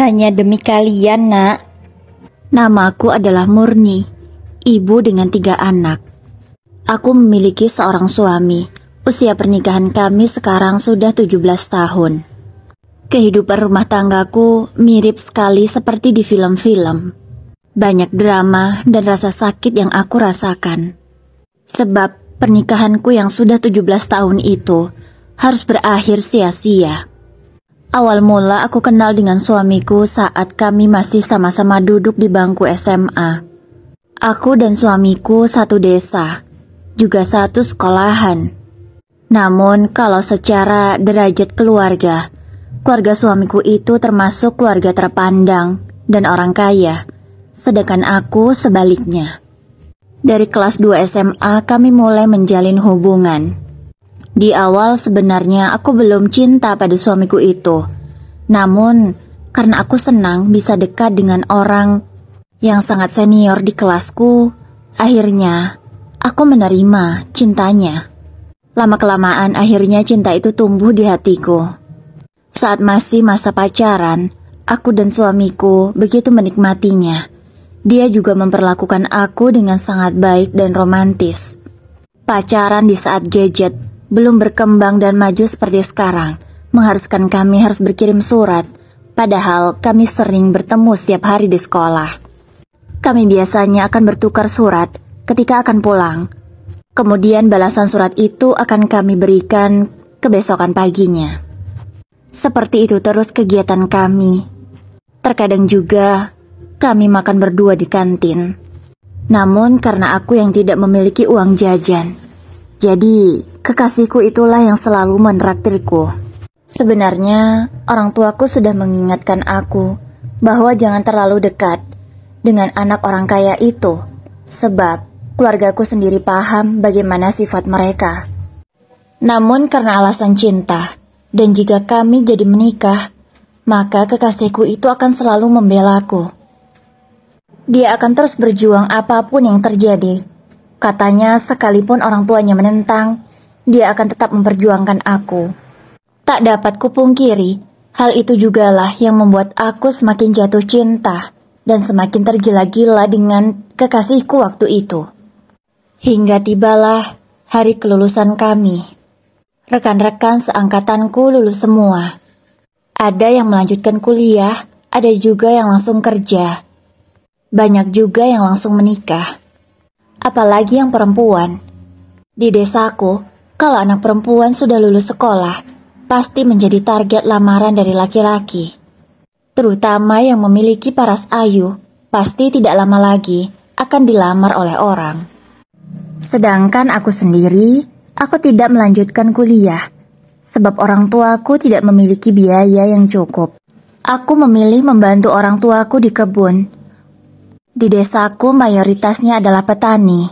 Hanya demi kalian, Nak. Namaku adalah Murni, ibu dengan 3 anak. Aku memiliki seorang suami. Usia pernikahan kami sekarang sudah 17 tahun. Kehidupan rumah tanggaku mirip sekali seperti di film-film. Banyak drama dan rasa sakit yang aku rasakan. Sebab pernikahanku yang sudah 17 tahun itu harus berakhir sia-sia. Awal mula aku kenal dengan suamiku saat kami masih sama-sama duduk di bangku SMA. Aku dan suamiku satu desa, juga satu sekolahan. Namun kalau secara derajat keluarga suamiku itu termasuk keluarga terpandang dan orang kaya, sedangkan aku sebaliknya. Dari kelas 2 SMA kami mulai menjalin hubungan. Di awal sebenarnya aku belum cinta pada suamiku itu. Namun karena aku senang bisa dekat dengan orang yang sangat senior di kelasku, akhirnya aku menerima cintanya. Lama-kelamaan akhirnya cinta itu tumbuh di hatiku. Saat masih masa pacaran, aku dan suamiku begitu menikmatinya. Dia juga memperlakukan aku dengan sangat baik dan romantis. Pacaran di saat gadget belum berkembang dan maju seperti sekarang, mengharuskan kami harus berkirim surat, padahal kami sering bertemu setiap hari di sekolah. Kami biasanya akan bertukar surat ketika akan pulang. Kemudian balasan surat itu akan kami berikan kebesokan paginya. Seperti itu terus kegiatan kami. Terkadang juga kami makan berdua di kantin. Namun karena aku yang tidak memiliki uang jajan, jadi kekasihku itulah yang selalu menraktirku. Sebenarnya orang tuaku sudah mengingatkan aku bahwa jangan terlalu dekat dengan anak orang kaya itu, sebab keluargaku sendiri paham bagaimana sifat mereka. Namun karena alasan cinta, dan jika kami jadi menikah, maka kekasihku itu akan selalu membelaku. Dia akan terus berjuang apapun yang terjadi. Katanya sekalipun orang tuanya menentang, dia akan tetap memperjuangkan aku. Tak dapat kupungkiri, hal itu jugalah yang membuat aku semakin jatuh cinta dan semakin tergila-gila dengan kekasihku waktu itu. Hingga tibalah hari kelulusan kami. Rekan-rekan seangkatanku lulus semua. Ada yang melanjutkan kuliah, ada juga yang langsung kerja. Banyak juga yang langsung menikah. Apalagi yang perempuan. Di desaku, kalau anak perempuan sudah lulus sekolah, pasti menjadi target lamaran dari laki-laki. Terutama yang memiliki paras ayu, pasti tidak lama lagi akan dilamar oleh orang. Sedangkan aku sendiri, aku tidak melanjutkan kuliah, sebab orang tuaku tidak memiliki biaya yang cukup. Aku memilih membantu orang tuaku di kebun. Di desaku mayoritasnya adalah petani,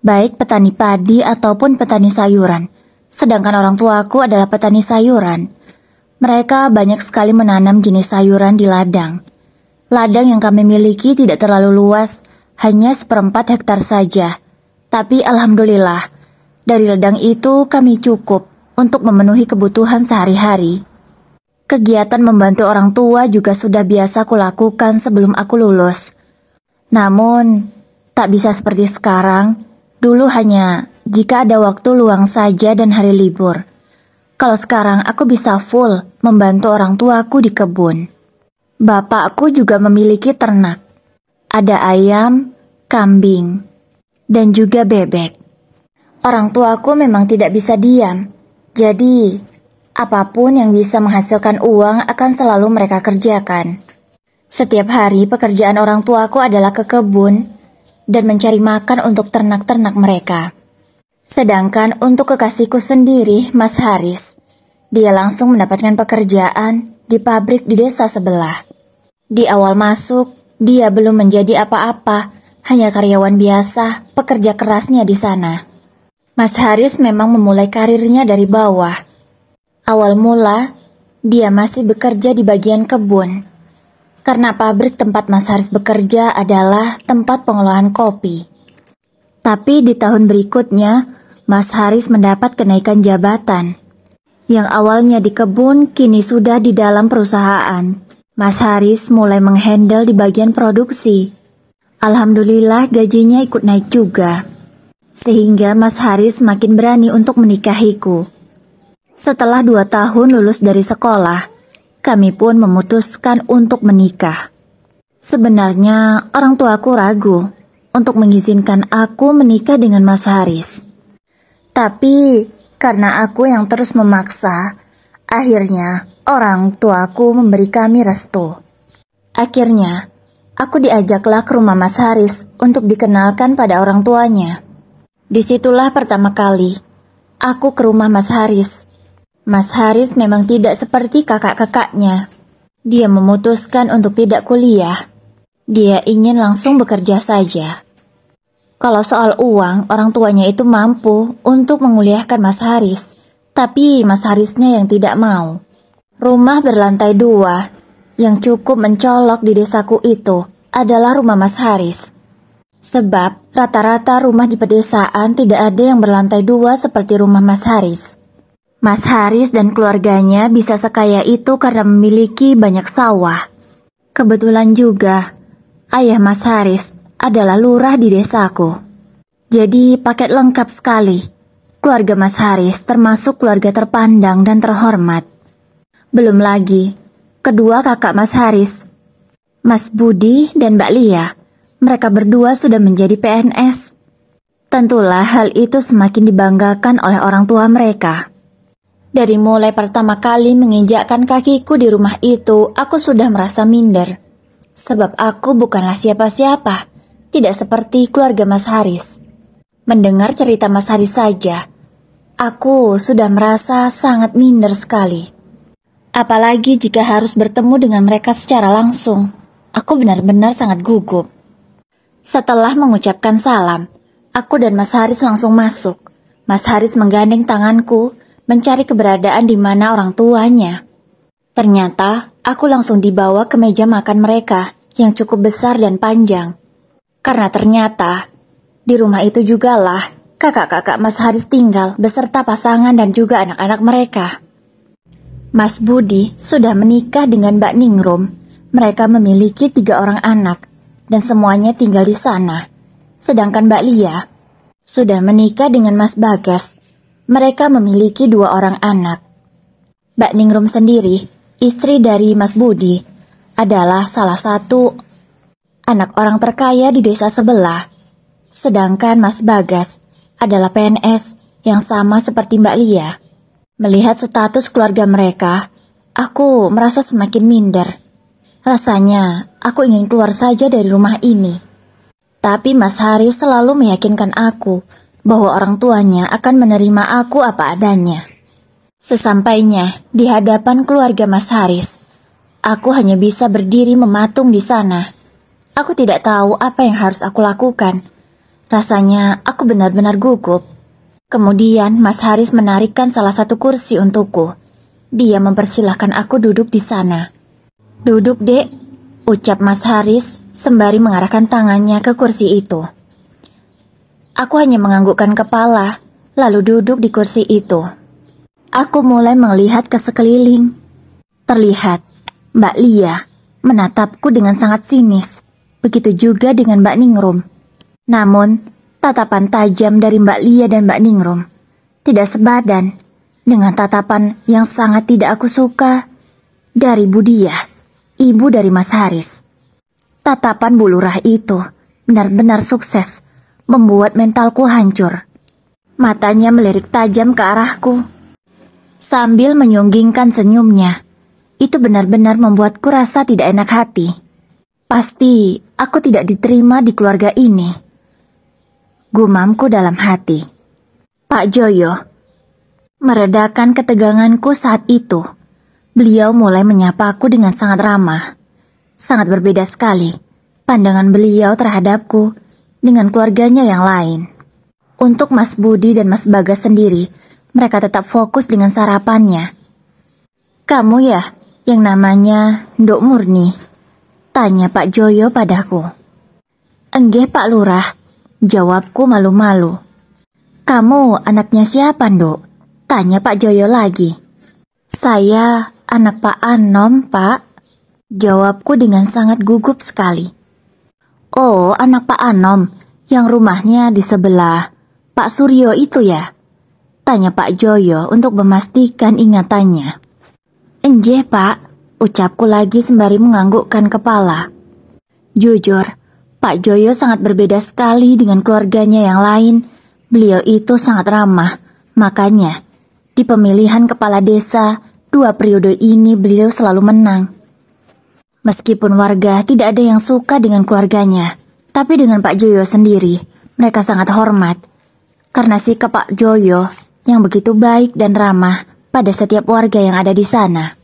baik petani padi ataupun petani sayuran. Sedangkan orang tuaku adalah petani sayuran. Mereka banyak sekali menanam jenis sayuran di ladang. Ladang yang kami miliki tidak terlalu luas, hanya 1/4 hektar saja. Tapi alhamdulillah, dari ladang itu kami cukup untuk memenuhi kebutuhan sehari-hari. Kegiatan membantu orang tua juga sudah biasa kulakukan sebelum aku lulus. Namun, tak bisa seperti sekarang. Dulu hanya jika ada waktu luang saja dan hari libur. Kalau sekarang aku bisa full membantu orang tuaku di kebun. Bapakku juga memiliki ternak. Ada ayam, kambing, dan juga bebek. Orang tuaku memang tidak bisa diam. Jadi, apapun yang bisa menghasilkan uang akan selalu mereka kerjakan. Setiap hari pekerjaan orang tuaku adalah ke kebun dan mencari makan untuk ternak-ternak mereka. Sedangkan untuk kekasihku sendiri, Mas Haris, dia langsung mendapatkan pekerjaan di pabrik di desa sebelah. Di awal masuk, dia belum menjadi apa-apa, hanya karyawan biasa, pekerja kerasnya di sana. Mas Haris memang memulai karirnya dari bawah. Awal mula, dia masih bekerja di bagian kebun. Karena pabrik tempat Mas Haris bekerja adalah tempat pengolahan kopi. Tapi di tahun berikutnya, Mas Haris mendapat kenaikan jabatan. Yang awalnya di kebun, kini sudah di dalam perusahaan. Mas Haris mulai menghandle di bagian produksi. Alhamdulillah gajinya ikut naik juga. Sehingga Mas Haris makin berani untuk menikahiku. Setelah 2 tahun lulus dari sekolah, kami pun memutuskan untuk menikah. Sebenarnya orang tuaku ragu untuk mengizinkan aku menikah dengan Mas Haris. Tapi karena aku yang terus memaksa, akhirnya orang tuaku memberi kami restu. Akhirnya, aku diajaklah ke rumah Mas Haris untuk dikenalkan pada orang tuanya. Disitulah pertama kali aku ke rumah Mas Haris. Mas Haris memang tidak seperti kakak-kakaknya. Dia memutuskan untuk tidak kuliah. Dia ingin langsung bekerja saja. Kalau soal uang, orang tuanya itu mampu untuk menguliahkan Mas Haris. Tapi Mas Harisnya yang tidak mau. Rumah berlantai 2 yang cukup mencolok di desaku itu adalah rumah Mas Haris. Sebab rata-rata rumah di pedesaan tidak ada yang berlantai 2 seperti rumah Mas Haris. Mas Haris dan keluarganya bisa sekaya itu karena memiliki banyak sawah. Kebetulan juga, ayah Mas Haris adalah lurah di desaku. Jadi paket lengkap sekali. Keluarga Mas Haris termasuk keluarga terpandang dan terhormat. Belum lagi, kedua kakak Mas Haris, Mas Budi dan Mbak Lia, mereka berdua sudah menjadi PNS. Tentulah hal itu semakin dibanggakan oleh orang tua mereka. Dari mulai pertama kali menginjakkan kakiku di rumah itu, aku sudah merasa minder. Sebab aku bukanlah siapa-siapa, tidak seperti keluarga Mas Haris. Mendengar cerita Mas Haris saja, aku sudah merasa sangat minder sekali. Apalagi jika harus bertemu dengan mereka secara langsung, aku benar-benar sangat gugup. Setelah mengucapkan salam, aku dan Mas Haris langsung masuk. Mas Haris menggandeng tanganku, mencari keberadaan di mana orang tuanya. Ternyata, aku langsung dibawa ke meja makan mereka yang cukup besar dan panjang. Karena ternyata, di rumah itu jugalah kakak-kakak Mas Haris tinggal beserta pasangan dan juga anak-anak mereka. Mas Budi sudah menikah dengan Mbak Ningrum. Mereka memiliki 3 orang anak dan semuanya tinggal di sana. Sedangkan Mbak Lia sudah menikah dengan Mas Bagas. Mereka memiliki 2 orang anak. Mbak Ningrum sendiri, istri dari Mas Budi, adalah salah satu anak orang terkaya di desa sebelah. Sedangkan Mas Bagas adalah PNS yang sama seperti Mbak Lia. Melihat status keluarga mereka, aku merasa semakin minder. Rasanya aku ingin keluar saja dari rumah ini. Tapi Mas Haris selalu meyakinkan aku bahwa orang tuanya akan menerima aku apa adanya. Sesampainya di hadapan keluarga Mas Haris, aku hanya bisa berdiri mematung di sana. Aku tidak tahu apa yang harus aku lakukan. Rasanya aku benar-benar gugup. Kemudian Mas Haris menarikkan salah satu kursi untukku. Dia mempersilahkan aku duduk di sana. "Duduk, Dek," ucap Mas Haris sembari mengarahkan tangannya ke kursi itu. Aku hanya menganggukkan kepala, lalu duduk di kursi itu. Aku mulai melihat ke sekeliling. Terlihat Mbak Lia menatapku dengan sangat sinis. Begitu juga dengan Mbak Ningrum. Namun, tatapan tajam dari Mbak Lia dan Mbak Ningrum tidak sebadan dengan tatapan yang sangat tidak aku suka dari Budia, ibu dari Mas Haris. Tatapan Bu Lurah itu benar-benar sukses membuat mentalku hancur. Matanya melirik tajam ke arahku sambil menyunggingkan senyumnya. Itu benar-benar membuatku rasa tidak enak hati. Pasti aku tidak diterima di keluarga ini, gumamku dalam hati. Pak Joyo meredakan keteganganku saat itu. Beliau mulai menyapaku dengan sangat ramah. Sangat berbeda sekali pandangan beliau terhadapku dengan keluarganya yang lain. Untuk Mas Budi dan Mas Bagas sendiri, mereka tetap fokus dengan sarapannya. "Kamu ya yang namanya Nduk Murni?" tanya Pak Joyo padaku. "Enggih Pak Lurah," jawabku malu-malu. "Kamu anaknya siapa, Nduk?" tanya Pak Joyo lagi. "Saya anak Pak Anom, Pak," Jawabku dengan sangat gugup sekali. Oh, anak Pak Anom, yang rumahnya di sebelah Pak Suryo itu ya? Tanya Pak Joyo untuk memastikan ingatannya. Enjeh Pak, ucapku lagi sembari menganggukkan kepala. Jujur, Pak Joyo sangat berbeda sekali dengan keluarganya yang lain. Beliau itu sangat ramah, makanya di pemilihan kepala desa 2 periode ini beliau selalu menang. Meskipun warga tidak ada yang suka dengan keluarganya, tapi dengan Pak Joyo sendiri, mereka sangat hormat. Karena sikap Pak Joyo yang begitu baik dan ramah pada setiap warga yang ada di sana.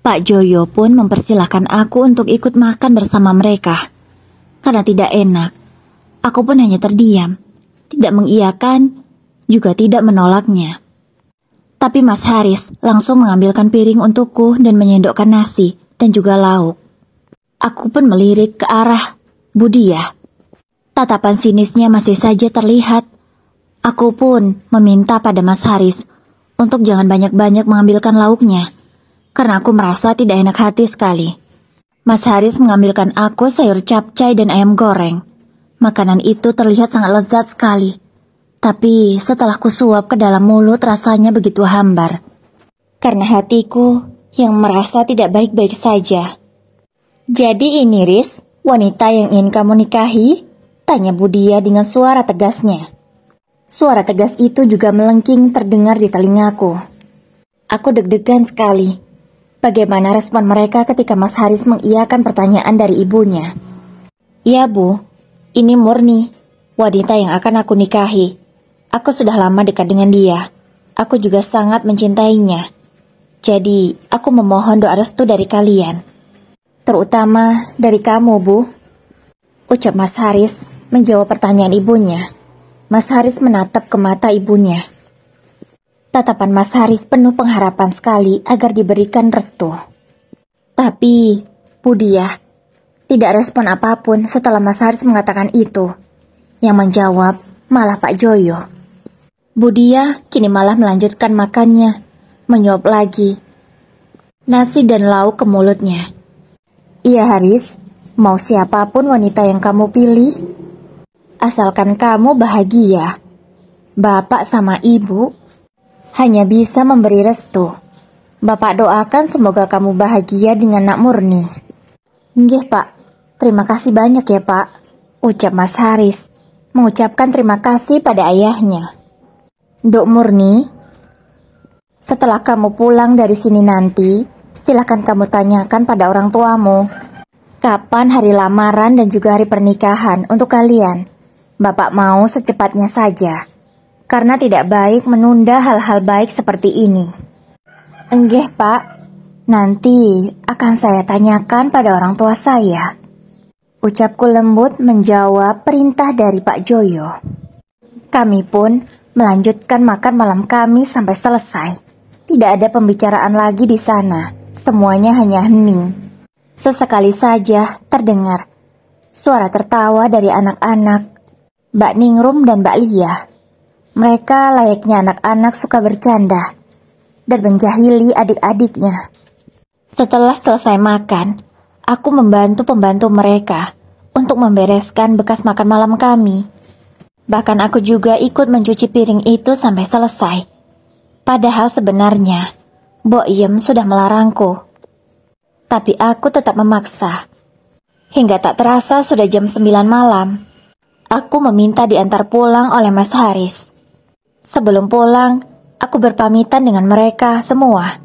Pak Joyo pun mempersilahkan aku untuk ikut makan bersama mereka. Karena tidak enak, aku pun hanya terdiam, tidak mengiyakan, juga tidak menolaknya. Tapi Mas Haris langsung mengambilkan piring untukku dan menyendokkan nasi dan juga lauk. Aku pun melirik ke arah Budiah. Tatapan sinisnya masih saja terlihat. Aku pun meminta pada Mas Haris untuk jangan banyak-banyak mengambilkan lauknya, karena aku merasa tidak enak hati sekali. Mas Haris mengambilkan aku sayur capcay dan ayam goreng. Makanan itu terlihat sangat lezat sekali. Tapi setelah kusuap ke dalam mulut rasanya begitu hambar. Karena hatiku yang merasa tidak baik-baik saja. Jadi ini Riz, wanita yang ingin kamu nikahi? Tanya Budia dengan suara tegasnya. Suara tegas itu juga melengking terdengar di telingaku. Aku deg-degan sekali. Bagaimana respon mereka ketika Mas Haris mengiyakan pertanyaan dari ibunya? Iya Bu, ini Murni, wanita yang akan aku nikahi. Aku sudah lama dekat dengan dia. Aku juga sangat mencintainya. Jadi, aku memohon doa restu dari kalian. Terutama dari kamu, Bu. Ucap Mas Haris menjawab pertanyaan ibunya. Mas Haris menatap ke mata ibunya. Tatapan Mas Haris penuh pengharapan sekali agar diberikan restu. Tapi, Budiah tidak respon apapun setelah Mas Haris mengatakan itu. Yang menjawab malah Pak Joyo. Budiah kini malah melanjutkan makannya, menyuap lagi nasi dan lauk ke mulutnya. Iya Haris, mau siapapun wanita yang kamu pilih, asalkan kamu bahagia. Bapak sama ibu hanya bisa memberi restu. Bapak doakan semoga kamu bahagia dengan nak Murni. Nggih Pak, terima kasih banyak ya Pak, ucap Mas Haris, mengucapkan terima kasih pada ayahnya. Dok Murni, setelah kamu pulang dari sini nanti, silakan kamu tanyakan pada orang tuamu kapan hari lamaran dan juga hari pernikahan untuk kalian. Bapak mau secepatnya saja, karena tidak baik menunda hal-hal baik seperti ini. Enggih Pak, nanti akan saya tanyakan pada orang tua saya. Ucapku lembut menjawab perintah dari Pak Joyo. Kami pun melanjutkan makan malam kami sampai selesai. Tidak ada pembicaraan lagi di sana. Semuanya hanya hening. Sesekali saja terdengar suara tertawa dari anak-anak, Mbak Ningrum dan Mbak Lia. Mereka layaknya anak-anak suka bercanda dan menjahili adik-adiknya. Setelah selesai makan, aku membantu pembantu mereka untuk membereskan bekas makan malam kami. Bahkan aku juga ikut mencuci piring itu sampai selesai. Padahal sebenarnya Mbok Iem sudah melarangku. Tapi aku tetap memaksa. Hingga tak terasa sudah jam 9 malam. Aku meminta diantar pulang oleh Mas Haris. Sebelum pulang, aku berpamitan dengan mereka semua.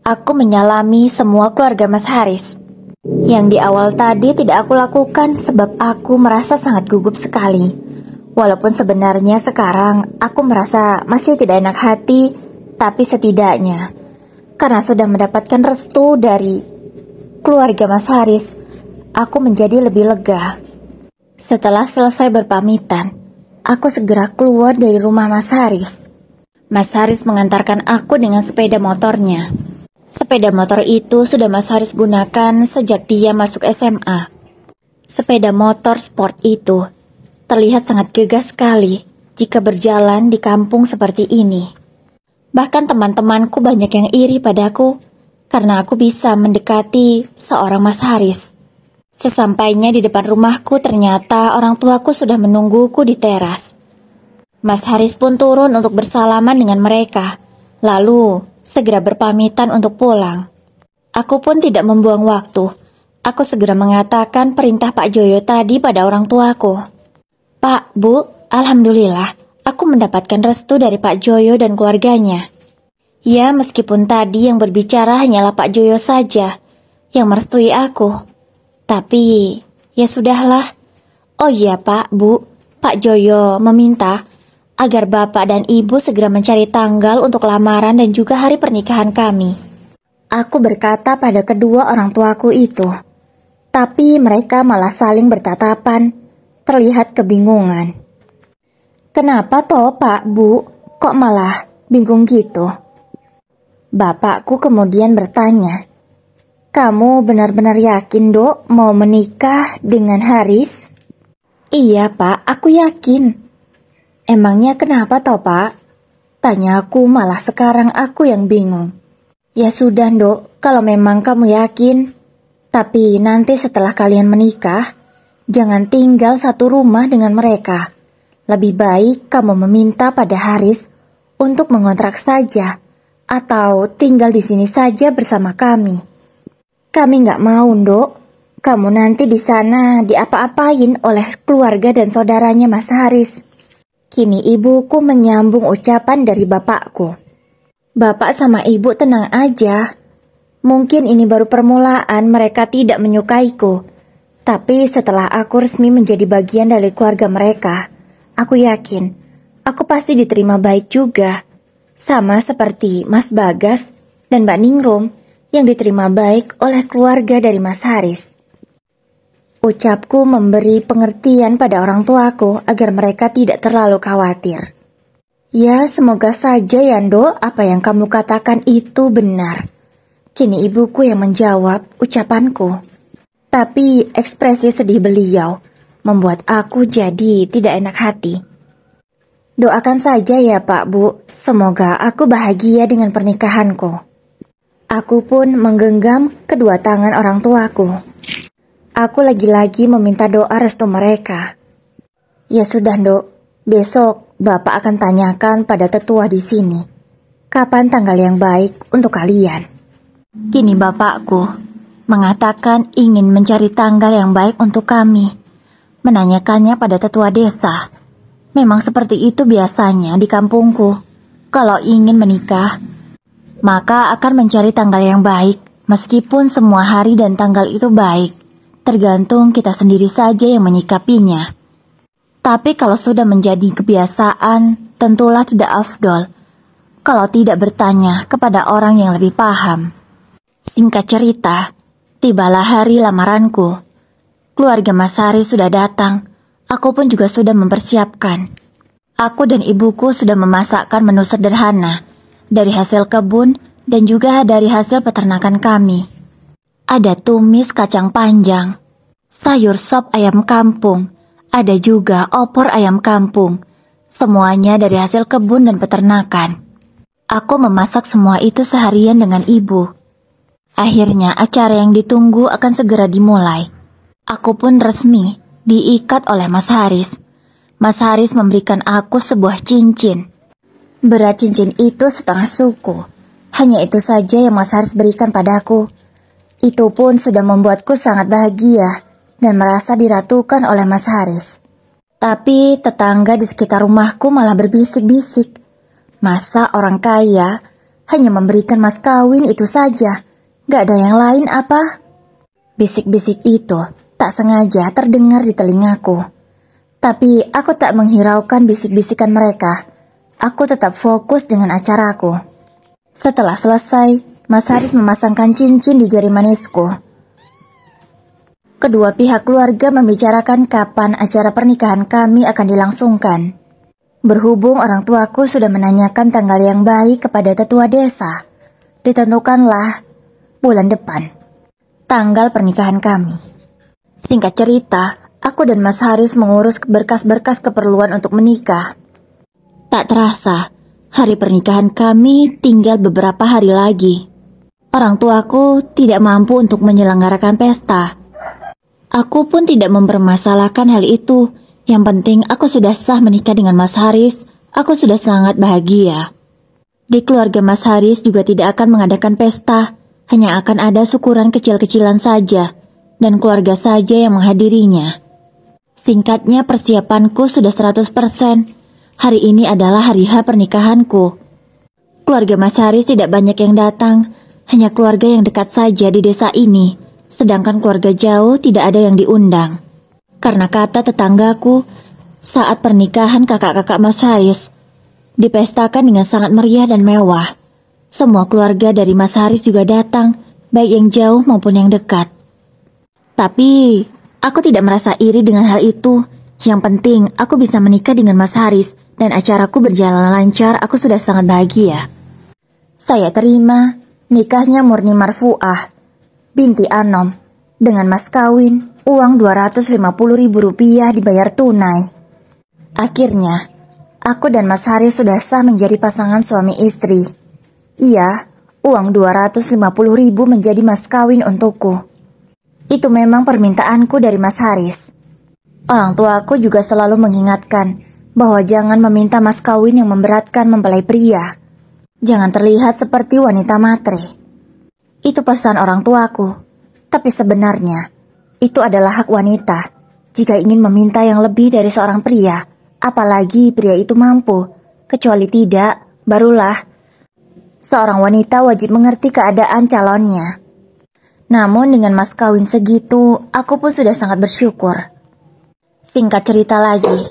Aku menyalami semua keluarga Mas Haris. Yang di awal tadi tidak aku lakukan sebab aku merasa sangat gugup sekali. Walaupun sebenarnya sekarang aku merasa masih tidak enak hati, tapi setidaknya karena sudah mendapatkan restu dari keluarga Mas Haris, aku menjadi lebih lega. Setelah selesai berpamitan, aku segera keluar dari rumah Mas Haris. Mas Haris mengantarkan aku dengan sepeda motornya. Sepeda motor itu sudah Mas Haris gunakan sejak dia masuk SMA. Sepeda motor sport itu terlihat sangat gagah sekali jika berjalan di kampung seperti ini. Bahkan teman-temanku banyak yang iri padaku karena aku bisa mendekati seorang Mas Haris. Sesampainya di depan rumahku, ternyata orang tuaku sudah menungguku di teras. Mas Haris pun turun untuk bersalaman dengan mereka, lalu segera berpamitan untuk pulang. Aku pun tidak membuang waktu. Aku segera mengatakan perintah Pak Joyo tadi pada orang tuaku. Pak, Bu, alhamdulillah, aku mendapatkan restu dari Pak Joyo dan keluarganya. Ya, meskipun tadi yang berbicara hanyalah Pak Joyo saja yang merestui aku. Tapi, ya sudahlah. Oh iya Pak, Bu, Pak Joyo meminta agar Bapak dan Ibu segera mencari tanggal untuk lamaran dan juga hari pernikahan kami. Aku berkata pada kedua orang tuaku itu, tapi mereka malah saling bertatapan, terlihat kebingungan. Kenapa toh Pak, Bu, kok malah bingung gitu? Bapakku kemudian bertanya, kamu benar-benar yakin, Dok, mau menikah dengan Haris? Iya, Pak, aku yakin. Emangnya kenapa toh, Pak? Tanya aku, malah sekarang aku yang bingung. Ya sudah, Dok, kalau memang kamu yakin. Tapi nanti setelah kalian menikah, jangan tinggal satu rumah dengan mereka. Lebih baik kamu meminta pada Haris untuk mengontrak saja, atau tinggal di sini saja bersama kami. Kami nggak mau, Dok. Kamu nanti di sana diapa-apain oleh keluarga dan saudaranya Mas Haris. Kini ibuku menyambung ucapan dari bapakku. Bapak sama ibu tenang aja. Mungkin ini baru permulaan mereka tidak menyukaiku. Tapi setelah aku resmi menjadi bagian dari keluarga mereka, aku yakin aku pasti diterima baik juga. Sama seperti Mas Bagas dan Mbak Ningrum yang diterima baik oleh keluarga dari Mas Haris. Ucapku memberi pengertian pada orang tuaku agar mereka tidak terlalu khawatir. Ya, semoga saja ya, Ndok, apa yang kamu katakan itu benar. Kini ibuku yang menjawab ucapanku. Tapi ekspresi sedih beliau membuat aku jadi tidak enak hati. Doakan saja ya Pak, Bu, semoga aku bahagia dengan pernikahanku. Aku pun menggenggam kedua tangan orang tuaku. Aku lagi-lagi meminta doa restu mereka. Ya sudah, Dok. Besok Bapak akan tanyakan pada tetua di sini. Kapan tanggal yang baik untuk kalian? Kini bapakku mengatakan ingin mencari tanggal yang baik untuk kami. Menanyakannya pada tetua desa. Memang seperti itu biasanya di kampungku. Kalau ingin menikah, maka akan mencari tanggal yang baik, meskipun semua hari dan tanggal itu baik, tergantung kita sendiri saja yang menyikapinya. Tapi kalau sudah menjadi kebiasaan, tentulah tidak afdol kalau tidak bertanya kepada orang yang lebih paham. Singkat cerita, tibalah hari lamaranku. Keluarga Mas Haris sudah datang, aku pun juga sudah mempersiapkan. Aku dan ibuku sudah memasakkan menu sederhana, dari hasil kebun dan juga dari hasil peternakan kami. Ada tumis kacang panjang, sayur sop ayam kampung, ada juga opor ayam kampung. Semuanya dari hasil kebun dan peternakan. Aku memasak semua itu seharian dengan ibu. Akhirnya acara yang ditunggu akan segera dimulai. Aku pun resmi diikat oleh Mas Haris. Mas Haris memberikan aku sebuah cincin. Berat cincin itu setengah suku. Hanya itu saja yang Mas Haris berikan padaku. Itu pun sudah membuatku sangat bahagia dan merasa diratukan oleh Mas Haris. Tapi tetangga di sekitar rumahku malah berbisik-bisik. Masa orang kaya hanya memberikan mas kawin itu saja? Gak ada yang lain apa? Bisik-bisik itu tak sengaja terdengar di telingaku. Tapi aku tak menghiraukan bisik-bisikan mereka. Aku tetap fokus dengan acaraku. Setelah selesai, Mas Haris memasangkan cincin di jari manisku. Kedua pihak keluarga membicarakan kapan acara pernikahan kami akan dilangsungkan. Berhubung orang tuaku sudah menanyakan tanggal yang baik kepada tetua desa, ditentukanlah bulan depan tanggal pernikahan kami. Singkat cerita, aku dan Mas Haris mengurus berkas-berkas keperluan untuk menikah. Tak terasa, hari pernikahan kami tinggal beberapa hari lagi. Orang tuaku tidak mampu untuk menyelenggarakan pesta. Aku pun tidak mempermasalahkan hal itu. Yang penting aku sudah sah menikah dengan Mas Haris. Aku sudah sangat bahagia. Di keluarga Mas Haris juga tidak akan mengadakan pesta. Hanya akan ada syukuran kecil-kecilan saja. Dan keluarga saja yang menghadirinya. Singkatnya, persiapanku sudah 100%. Hari ini adalah hari H pernikahanku. Keluarga Mas Haris tidak banyak yang datang. Hanya keluarga yang dekat saja di desa ini, sedangkan keluarga jauh tidak ada yang diundang. Karena kata tetanggaku, saat pernikahan kakak-kakak Mas Haris, dipestakan dengan sangat meriah dan mewah. Semua keluarga dari Mas Haris juga datang, baik yang jauh maupun yang dekat. Tapi, aku tidak merasa iri dengan hal itu. Yang penting, aku bisa menikah dengan Mas Haris, dan acaraku berjalan lancar, aku sudah sangat bahagia. Saya terima nikahnya Murni Marfuah binti Anom dengan mas kawin uang Rp250.000 dibayar tunai. Akhirnya, aku dan Mas Haris sudah sah menjadi pasangan suami istri. Iya, uang Rp250.000 menjadi mas kawin untukku. Itu memang permintaanku dari Mas Haris. Orang tuaku juga selalu mengingatkan bahwa jangan meminta mas kawin yang memberatkan mempelai pria. Jangan terlihat seperti wanita matre. Itu pesan orang tuaku. Tapi sebenarnya, itu adalah hak wanita. Jika ingin meminta yang lebih dari seorang pria, apalagi pria itu mampu. Kecuali tidak, barulah seorang wanita wajib mengerti keadaan calonnya. Namun dengan mas kawin segitu, aku pun sudah sangat bersyukur. Singkat cerita lagi,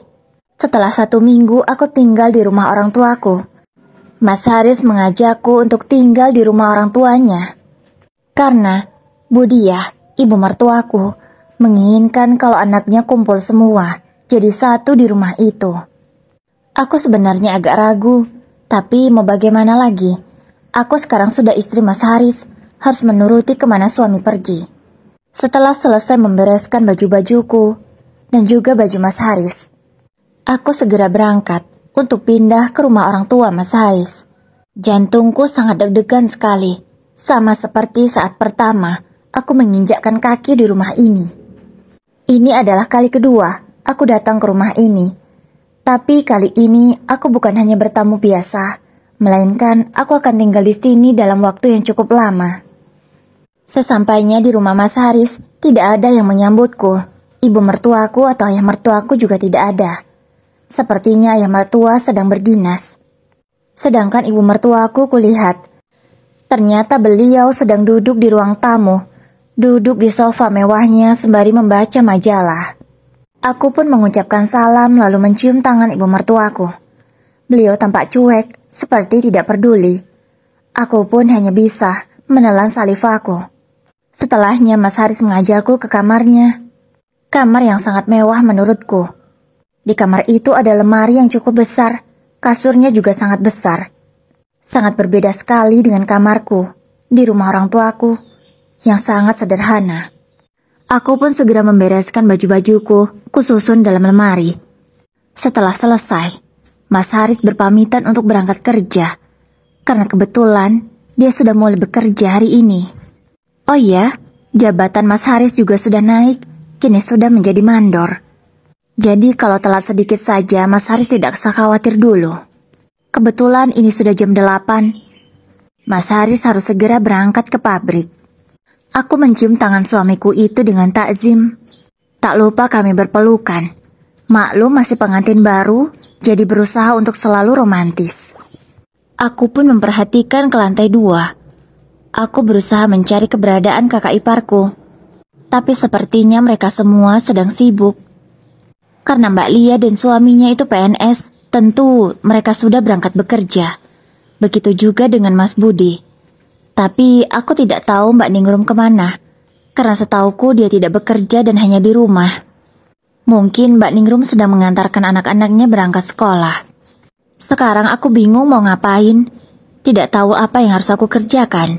setelah 1 minggu aku tinggal di rumah orang tuaku. Mas Haris mengajakku untuk tinggal di rumah orang tuanya. Karena Budiah, ibu mertuaku, menginginkan kalau anaknya kumpul semua, jadi satu di rumah itu. Aku sebenarnya agak ragu, tapi mau bagaimana lagi? Aku sekarang sudah istri Mas Haris, harus menuruti kemana suami pergi. Setelah selesai membereskan baju-bajuku, dan juga baju Mas Haris, aku segera berangkat untuk pindah ke rumah orang tua Mas Haris. Jantungku sangat deg-degan sekali, sama seperti saat pertama aku menginjakkan kaki di rumah ini. Ini adalah kali kedua aku datang ke rumah ini. Tapi kali ini aku bukan hanya bertamu biasa, melainkan aku akan tinggal di sini dalam waktu yang cukup lama. Sesampainya di rumah Mas Haris, tidak ada yang menyambutku. Ibu mertuaku atau ayah mertuaku juga tidak ada. Sepertinya ayah mertua sedang berdinas. Sedangkan ibu mertuaku kulihat, ternyata beliau sedang duduk di ruang tamu, duduk di sofa mewahnya sembari membaca majalah. Aku pun mengucapkan salam lalu mencium tangan ibu mertuaku. Beliau tampak cuek, seperti tidak peduli. Aku pun hanya bisa menelan salivaku. Setelahnya Mas Haris mengajakku ke kamarnya. Kamar yang sangat mewah menurutku. Di kamar itu ada lemari yang cukup besar, kasurnya juga sangat besar. Sangat berbeda sekali dengan kamarku di rumah orang tuaku yang sangat sederhana. Aku pun segera membereskan baju-bajuku, kususun dalam lemari. Setelah selesai, Mas Haris berpamitan untuk berangkat kerja, karena kebetulan dia sudah mulai bekerja hari ini. Oh iya, jabatan Mas Haris juga sudah naik, kini sudah menjadi mandor. Jadi kalau telat sedikit saja, Mas Haris tidak usah khawatir dulu. Kebetulan ini sudah jam 8. Mas Haris harus segera berangkat ke pabrik. Aku mencium tangan suamiku itu dengan takzim. Tak lupa kami berpelukan. Maklum masih pengantin baru, jadi berusaha untuk selalu romantis. Aku pun memperhatikan ke lantai 2. Aku berusaha mencari keberadaan kakak iparku. Tapi sepertinya mereka semua sedang sibuk. Karena Mbak Lia dan suaminya itu PNS, tentu mereka sudah berangkat bekerja. Begitu juga dengan Mas Budi. Tapi aku tidak tahu Mbak Ningrum kemana, karena setauku dia tidak bekerja dan hanya di rumah. Mungkin Mbak Ningrum sedang mengantarkan anak-anaknya berangkat sekolah. Sekarang aku bingung mau ngapain, tidak tahu apa yang harus aku kerjakan.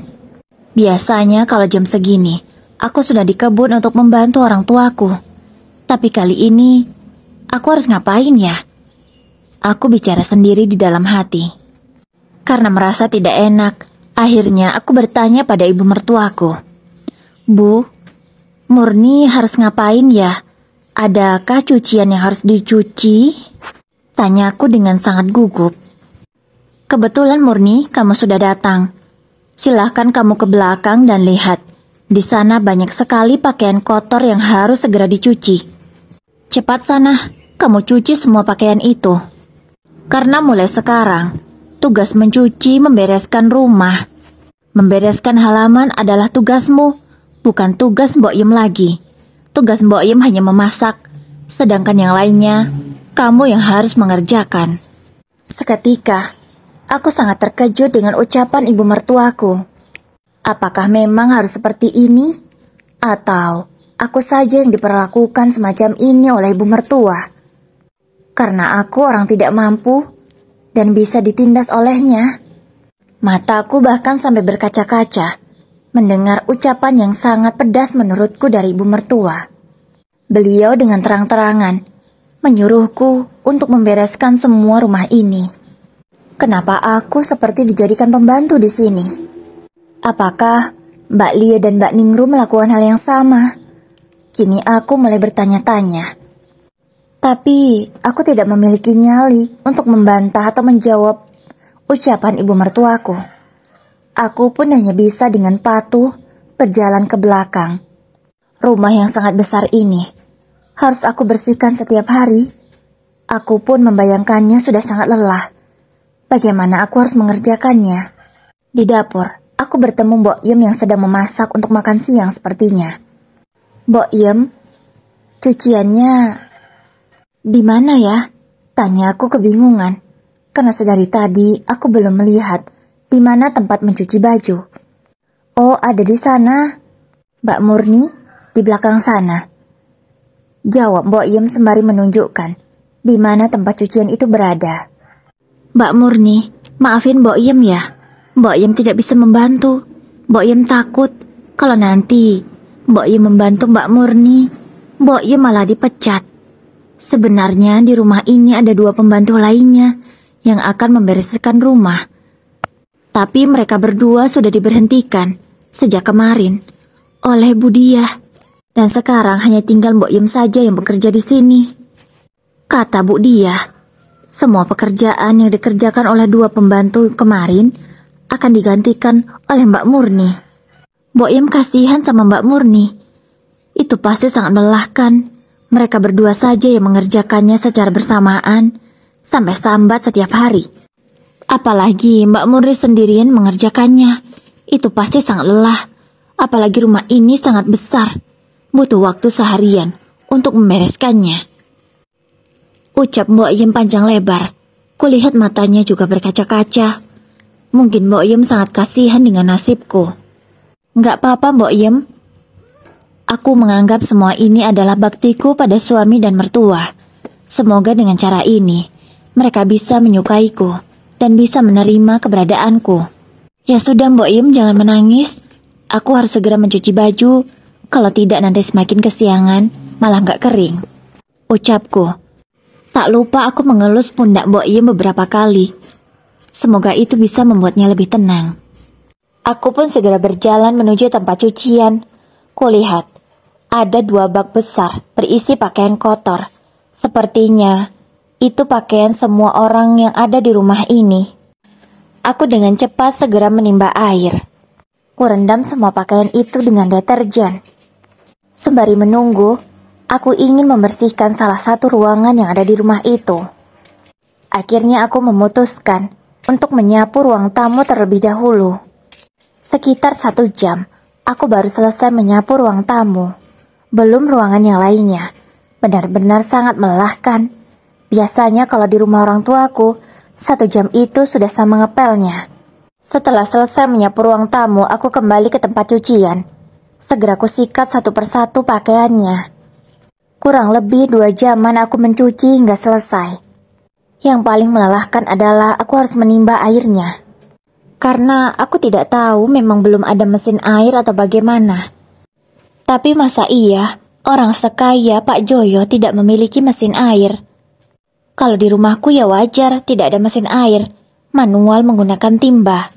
Biasanya kalau jam segini, aku sudah di kebun untuk membantu orang tuaku. Tapi kali ini, aku harus ngapain ya? Aku bicara sendiri di dalam hati. Karena merasa tidak enak, Akhirnya aku bertanya pada ibu mertuaku, "Bu, Murni harus ngapain ya? Adakah cucian yang harus dicuci?" Tanyaku dengan sangat gugup. "Kebetulan Murni, kamu sudah datang. Silahkan kamu ke belakang dan lihat. Di sana banyak sekali pakaian kotor yang harus segera dicuci. Cepat sana, kamu cuci semua pakaian itu. Karena mulai sekarang, tugas mencuci membereskan rumah. Membereskan halaman adalah tugasmu, bukan tugas Mbok Yem lagi. Tugas Mbok Yem hanya memasak, sedangkan yang lainnya, kamu yang harus mengerjakan." Seketika, aku sangat terkejut dengan ucapan ibu mertuaku. Apakah memang harus seperti ini? Atau aku saja yang diperlakukan semacam ini oleh ibu mertua? Karena aku orang tidak mampu dan bisa ditindas olehnya. Mataku bahkan sampai berkaca-kaca mendengar ucapan yang sangat pedas menurutku dari ibu mertua. Beliau dengan terang-terangan menyuruhku untuk membereskan semua rumah ini. Kenapa aku seperti dijadikan pembantu di sini? Apakah Mbak Lia dan Mbak Ningru melakukan hal yang sama? Kini aku mulai bertanya-tanya. Tapi aku tidak memiliki nyali untuk membantah atau menjawab ucapan ibu mertuaku. Aku pun hanya bisa dengan patuh berjalan ke belakang. Rumah yang sangat besar ini harus aku bersihkan setiap hari. Aku pun membayangkannya sudah sangat lelah. Bagaimana aku harus mengerjakannya? Di dapur, aku bertemu Mbok Yem yang sedang memasak untuk makan siang sepertinya. "Mbok Yem, cuciannya di mana ya?" Tanya aku kebingungan, karena sedari tadi aku belum melihat di mana tempat mencuci baju. "Oh, ada di sana, Mbak Murni, di belakang sana," jawab Mbok Yem sembari menunjukkan di mana tempat cucian itu berada. "Mbak Murni, maafin Mbok Yem ya. Mbok Yem tidak bisa membantu. Mbok Yem takut kalau nanti Mbok Yem membantu Mbak Murni, Mbok Yem malah dipecat. Sebenarnya di rumah ini ada 2 pembantu lainnya yang akan membereskan rumah. Tapi mereka berdua sudah diberhentikan sejak kemarin oleh Bu Diah. Dan sekarang hanya tinggal Mbok Yem saja yang bekerja di sini. Kata Bu Diah, semua pekerjaan yang dikerjakan oleh 2 pembantu kemarin akan digantikan oleh Mbak Murni. Mbok Yem kasihan sama Mbak Murni. Itu pasti sangat melelahkan. Mereka berdua saja yang mengerjakannya secara bersamaan, sampai sambat setiap hari. Apalagi Mbak Murni sendirian mengerjakannya. Itu pasti sangat lelah. Apalagi rumah ini sangat besar. Butuh waktu seharian untuk membereskannya. Ucap Mbok Yem panjang lebar. Kulihat matanya juga berkaca-kaca. Mungkin Mbok Yem sangat kasihan dengan nasibku. "Nggak apa-apa Mbok Yem. Aku menganggap semua ini adalah baktiku pada suami dan mertua. Semoga dengan cara ini, mereka bisa menyukaiku dan bisa menerima keberadaanku." "Ya sudah Mbok Yem, jangan menangis. Aku harus segera mencuci baju. Kalau tidak nanti semakin kesiangan, malah nggak kering," ucapku. Tak lupa aku mengelus pundak Mbok Yem beberapa kali. Semoga itu bisa membuatnya lebih tenang. Aku pun segera berjalan menuju tempat cucian. Kulihat, ada 2 bak besar berisi pakaian kotor. Sepertinya itu pakaian semua orang yang ada di rumah ini. Aku dengan cepat segera menimba air. Kurendam semua pakaian itu dengan deterjen. Sembari menunggu, aku ingin membersihkan salah satu ruangan yang ada di rumah itu. Akhirnya aku memutuskan untuk menyapu ruang tamu terlebih dahulu. Sekitar 1 jam, aku baru selesai menyapu ruang tamu. Belum ruangan yang lainnya. Benar-benar sangat melelahkan. Biasanya kalau di rumah orang tuaku, 1 jam itu sudah sama ngepelnya. Setelah selesai menyapu ruang tamu, aku kembali ke tempat cucian. Segera kusikat satu persatu pakaiannya. Kurang lebih 2 jaman aku mencuci hingga selesai. Yang paling melelahkan adalah aku harus menimba airnya. Karena aku tidak tahu memang belum ada mesin air atau bagaimana. Tapi masa iya orang sekaya Pak Joyo tidak memiliki mesin air? Kalau di rumahku ya wajar tidak ada mesin air, manual menggunakan timba.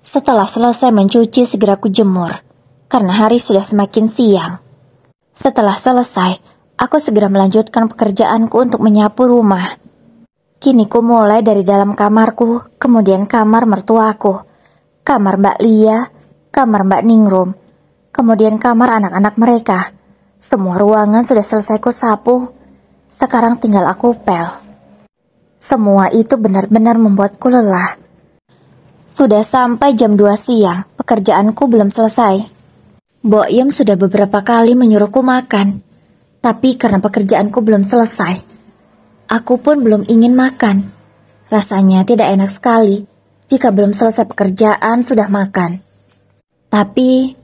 Setelah selesai mencuci, segera kujemur, karena hari sudah semakin siang. Setelah selesai, aku segera melanjutkan pekerjaanku untuk menyapu rumah. Kini ku mulai dari dalam kamarku, kemudian kamar mertuaku, kamar Mbak Lia, kamar Mbak Ningrum, kemudian kamar anak-anak mereka. Semua ruangan sudah selesai ku sapu. Sekarang tinggal aku pel. Semua itu benar-benar membuatku lelah. Sudah sampai jam 2 siang, pekerjaanku belum selesai. Mbok Yem sudah beberapa kali menyuruhku makan, tapi karena pekerjaanku belum selesai, aku pun belum ingin makan. Rasanya tidak enak sekali jika belum selesai pekerjaan sudah makan. Tapi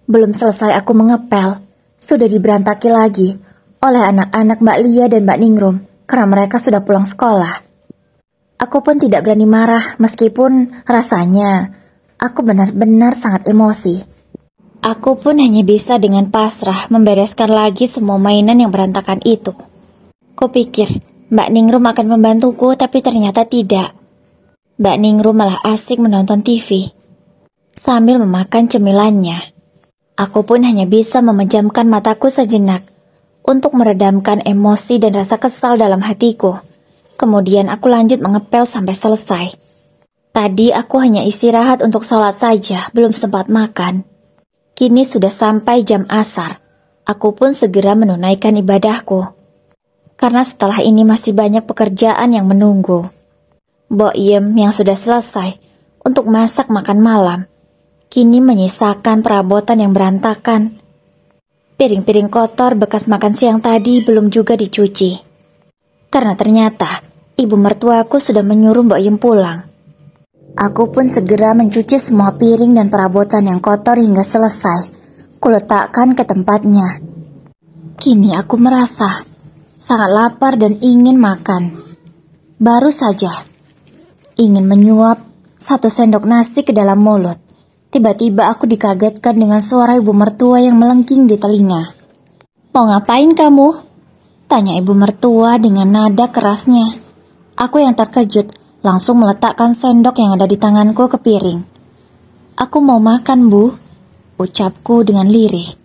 belum selesai aku mengepel, sudah diberantaki lagi oleh anak-anak Mbak Lia dan Mbak Ningrum karena mereka sudah pulang sekolah. Aku pun tidak berani marah meskipun rasanya aku benar-benar sangat emosi. Aku pun hanya bisa dengan pasrah membereskan lagi semua mainan yang berantakan itu. Kupikir Mbak Ningrum akan membantuku, tapi ternyata tidak. Mbak Ningrum malah asik menonton TV sambil memakan cemilannya. Aku pun hanya bisa memejamkan mataku sejenak untuk meredamkan emosi dan rasa kesal dalam hatiku. Kemudian aku lanjut mengepel sampai selesai. Tadi aku hanya istirahat untuk sholat saja, belum sempat makan. Kini sudah sampai jam asar. Aku pun segera menunaikan ibadahku, karena setelah ini masih banyak pekerjaan yang menunggu. Mbok Yem yang sudah selesai untuk masak makan malam, kini menyisakan perabotan yang berantakan. Piring-piring kotor bekas makan siang tadi belum juga dicuci. Karena ternyata ibu mertuaku sudah menyuruh Mbok Yem pulang. Aku pun segera mencuci semua piring dan perabotan yang kotor hingga selesai. Kuletakkan ke tempatnya. Kini aku merasa sangat lapar dan ingin makan. Baru saja ingin menyuap 1 sendok nasi ke dalam mulut, tiba-tiba aku dikagetkan dengan suara ibu mertua yang melengking di telinga. "Mau ngapain kamu?" tanya ibu mertua dengan nada kerasnya. Aku yang terkejut langsung meletakkan sendok yang ada di tanganku ke piring. "Aku mau makan, Bu," ucapku dengan lirih.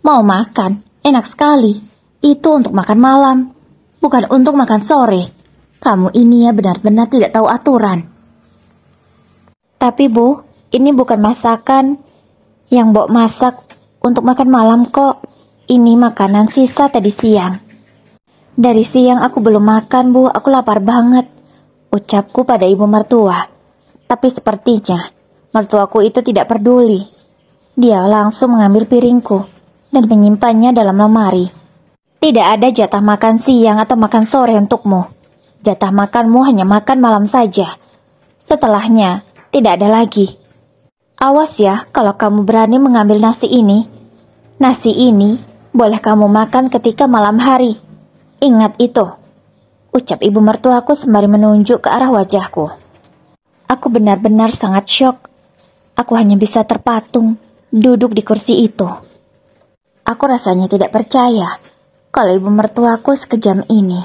"Mau makan? Enak sekali. Itu untuk makan malam, bukan untuk makan sore. Kamu ini ya benar-benar tidak tahu aturan." "Tapi Bu, ini bukan masakan yang Mbok masak untuk makan malam kok. Ini makanan sisa tadi siang." "Dari siang aku belum makan, Bu. Aku lapar banget," ucapku pada ibu mertua. Tapi sepertinya mertuaku itu tidak peduli. Dia langsung mengambil piringku dan menyimpannya dalam lemari. "Tidak ada jatah makan siang atau makan sore untukmu. Jatah makanmu hanya makan malam saja. Setelahnya tidak ada lagi. Awas ya kalau kamu berani mengambil nasi ini. Nasi ini boleh kamu makan ketika malam hari. Ingat itu," ucap ibu mertuaku sembari menunjuk ke arah wajahku. Aku benar-benar sangat syok. Aku hanya bisa terpatung duduk di kursi itu. Aku rasanya tidak percaya kalau ibu mertuaku sekejam ini.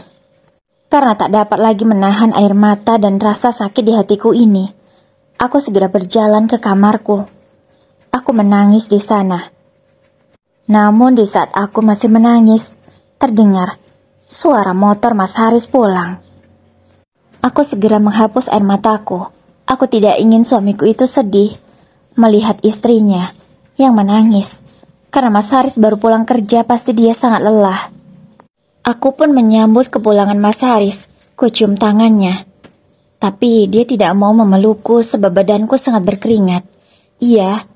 Karena tak dapat lagi menahan air mata dan rasa sakit di hatiku ini, aku segera berjalan ke kamarku. Aku menangis di sana. Namun di saat aku masih menangis, terdengar suara motor Mas Haris pulang. Aku segera menghapus air mataku. Aku tidak ingin suamiku itu sedih melihat istrinya yang menangis. Karena Mas Haris baru pulang kerja, pasti dia sangat lelah. Aku pun menyambut kepulangan Mas Haris. Kucium tangannya. Tapi dia tidak mau memelukku sebab badanku sangat berkeringat. Iya,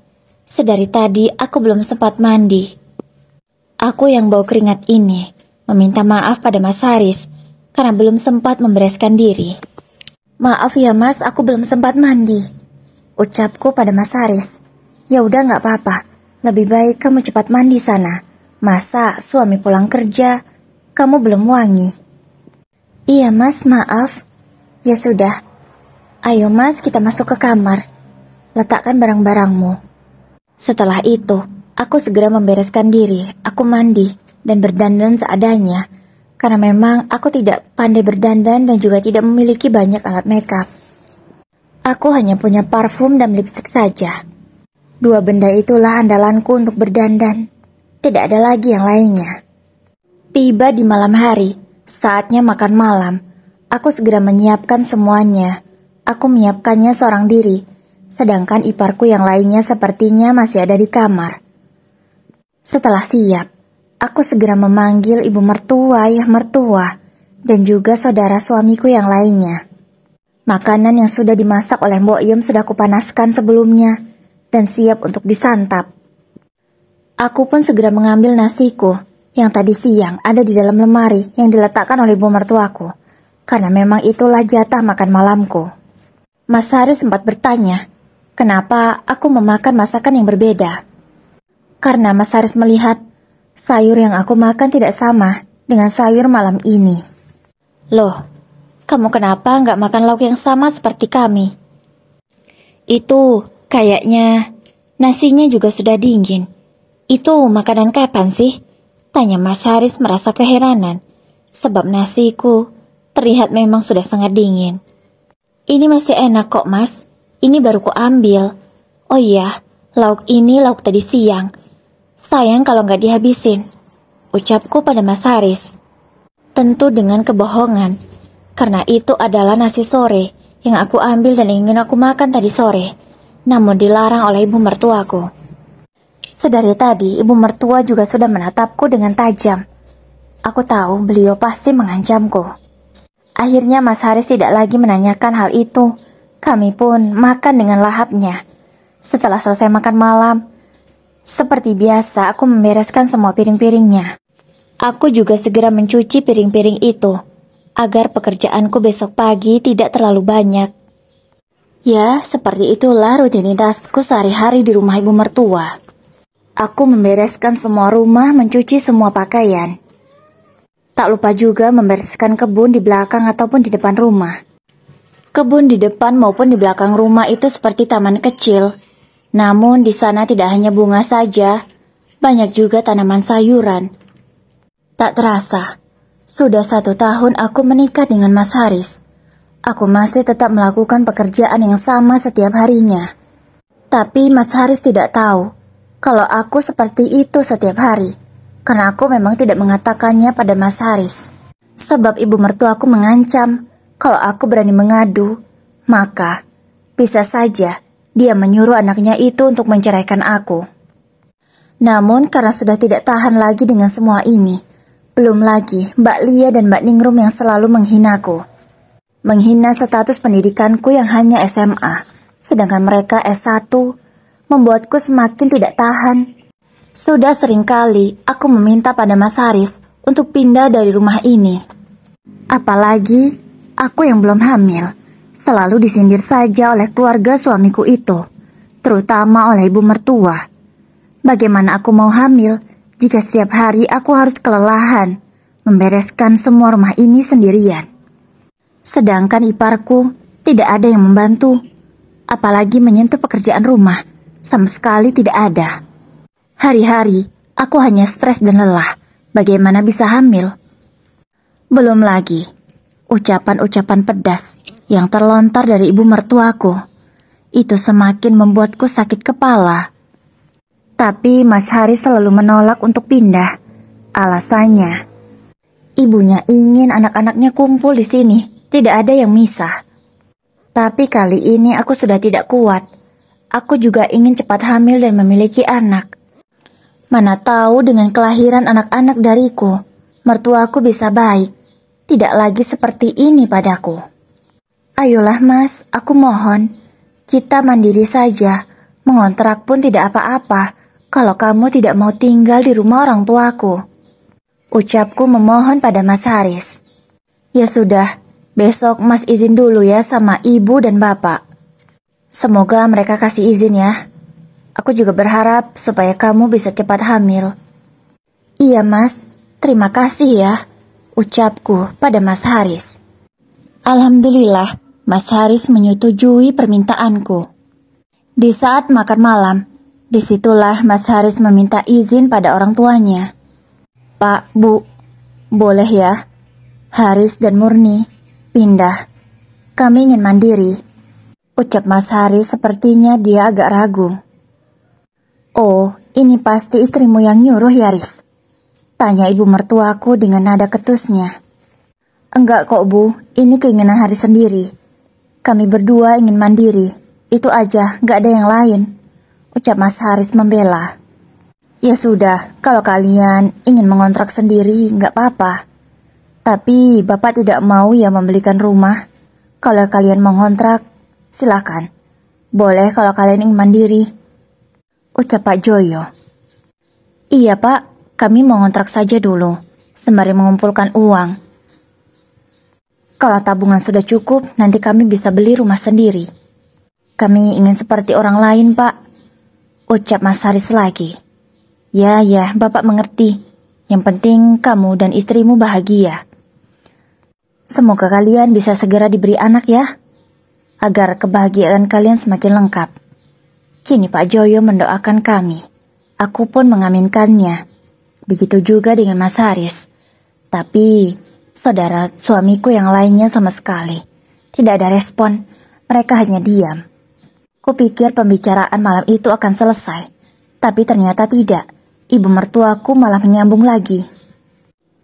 sedari tadi aku belum sempat mandi. Aku yang bau keringat ini meminta maaf pada Mas Haris karena belum sempat membereskan diri. "Maaf ya Mas, aku belum sempat mandi," ucapku pada Mas Haris. "Ya udah nggak apa-apa, lebih baik kamu cepat mandi sana. Masa suami pulang kerja, kamu belum wangi." "Iya Mas, maaf." "Ya sudah, ayo Mas kita masuk ke kamar. Letakkan barang-barangmu." Setelah itu, aku segera membereskan diri. Aku mandi dan berdandan seadanya, karena memang aku tidak pandai berdandan dan juga tidak memiliki banyak alat makeup. Aku hanya punya parfum dan lipstik saja. Dua benda itulah andalanku untuk berdandan. Tidak ada lagi yang lainnya. Tiba di malam hari, saatnya makan malam. Aku segera menyiapkan semuanya. Aku menyiapkannya seorang diri, sedangkan iparku yang lainnya sepertinya masih ada di kamar. Setelah siap, aku segera memanggil ibu mertua, ayah mertua, dan juga saudara suamiku yang lainnya. Makanan yang sudah dimasak oleh Mbok Yum sudah kupanaskan sebelumnya, dan siap untuk disantap. Aku pun segera mengambil nasiku, yang tadi siang ada di dalam lemari yang diletakkan oleh ibu mertuaku, karena memang itulah jatah makan malamku. Mas Haris sempat bertanya, kenapa aku memakan masakan yang berbeda? Karena Mas Haris melihat sayur yang aku makan tidak sama dengan sayur malam ini. Loh, kamu kenapa nggak makan lauk yang sama seperti kami? Itu kayaknya nasinya juga sudah dingin. Itu makanan kapan sih? Tanya Mas Haris merasa keheranan, sebab nasiku terlihat memang sudah sangat dingin. Ini masih enak kok mas, ini baru ku ambil. Oh iya, lauk ini lauk tadi siang. Sayang kalau nggak dihabisin, ucapku pada Mas Haris. Tentu dengan kebohongan, karena itu adalah nasi sore yang aku ambil dan ingin aku makan tadi sore, namun dilarang oleh ibu mertuaku. Sedari tadi, ibu mertua juga sudah menatapku dengan tajam. Aku tahu beliau pasti mengancamku. Akhirnya Mas Haris tidak lagi menanyakan hal itu. Kami pun makan dengan lahapnya. Setelah selesai makan malam, seperti biasa aku membereskan semua piring-piringnya. Aku juga segera mencuci piring-piring itu, agar pekerjaanku besok pagi tidak terlalu banyak. Ya, seperti itulah rutinitasku sehari-hari di rumah ibu mertua. Aku membereskan semua rumah, mencuci semua pakaian. Tak lupa juga membereskan kebun di belakang ataupun di depan rumah. Kebun di depan maupun di belakang rumah itu seperti taman kecil. Namun di sana tidak hanya bunga saja, banyak juga tanaman sayuran. Tak terasa, sudah 1 tahun aku menikah dengan Mas Haris. Aku masih tetap melakukan pekerjaan yang sama setiap harinya. Tapi Mas Haris tidak tahu kalau aku seperti itu setiap hari, karena aku memang tidak mengatakannya pada Mas Haris. Sebab ibu mertuaku mengancam, kalau aku berani mengadu, maka bisa saja dia menyuruh anaknya itu untuk menceraikan aku. Namun karena sudah tidak tahan lagi dengan semua ini, belum lagi Mbak Lia dan Mbak Ningrum yang selalu menghinaku. Menghina status pendidikanku yang hanya SMA, sedangkan mereka S1, membuatku semakin tidak tahan. Sudah seringkali aku meminta pada Mas Haris untuk pindah dari rumah ini. Apalagi aku yang belum hamil, selalu disindir saja oleh keluarga suamiku itu, terutama oleh ibu mertua. Bagaimana aku mau hamil jika setiap hari aku harus kelelahan membereskan semua rumah ini sendirian? Sedangkan iparku tidak ada yang membantu, apalagi menyentuh pekerjaan rumah, sama sekali tidak ada. Hari-hari aku hanya stres dan lelah. Bagaimana bisa hamil? Belum lagi ucapan-ucapan pedas yang terlontar dari ibu mertuaku. Itu semakin membuatku sakit kepala. Tapi Mas Haris selalu menolak untuk pindah. Alasannya, ibunya ingin anak-anaknya kumpul di sini, tidak ada yang misah. Tapi kali ini aku sudah tidak kuat. Aku juga ingin cepat hamil dan memiliki anak. Mana tahu dengan kelahiran anak-anak dariku, mertuaku bisa baik. Tidak lagi seperti ini padaku. Ayolah mas, aku mohon. Kita mandiri saja. Mengontrak pun tidak apa-apa kalau kamu tidak mau tinggal di rumah orang tuaku. Ucapku memohon pada Mas Haris. Ya sudah, besok mas izin dulu ya sama ibu dan bapak. Semoga mereka kasih izin ya. Aku juga berharap supaya kamu bisa cepat hamil. Iya mas, terima kasih ya, ucapku pada Mas Haris. Alhamdulillah, Mas Haris menyetujui permintaanku. Di saat makan malam, disitulah Mas Haris meminta izin pada orang tuanya. Pak, Bu, boleh ya? Haris dan Murni pindah. Kami ingin mandiri. Ucap Mas Haris sepertinya dia agak ragu. Oh, ini pasti istrimu yang nyuruh ya, Riz? Tanya ibu mertuaku dengan nada ketusnya. Enggak kok Bu, ini keinginan Haris sendiri. Kami berdua ingin mandiri, itu aja, gak ada yang lain. Ucap Mas Haris membela. Ya sudah, kalau kalian ingin mengontrak sendiri, gak apa-apa. Tapi Bapak tidak mau ya membelikan rumah. Kalau kalian mengontrak, silakan. Boleh kalau kalian ingin mandiri. Ucap Pak Joyo. Iya Pak, kami mau ngontrak saja dulu, sembari mengumpulkan uang. Kalau tabungan sudah cukup, nanti kami bisa beli rumah sendiri. Kami ingin seperti orang lain, Pak. Ucap Mas Haris lagi. Ya, Bapak mengerti. Yang penting kamu dan istrimu bahagia. Semoga kalian bisa segera diberi anak ya, agar kebahagiaan kalian semakin lengkap. Kini Pak Joyo mendoakan kami. Aku pun mengaminkannya. Begitu juga dengan Mas Haris. Tapi saudara suamiku yang lainnya sama sekali tidak ada respon. Mereka hanya diam. Kupikir pembicaraan malam itu akan selesai, tapi ternyata tidak. Ibu mertuaku malah menyambung lagi.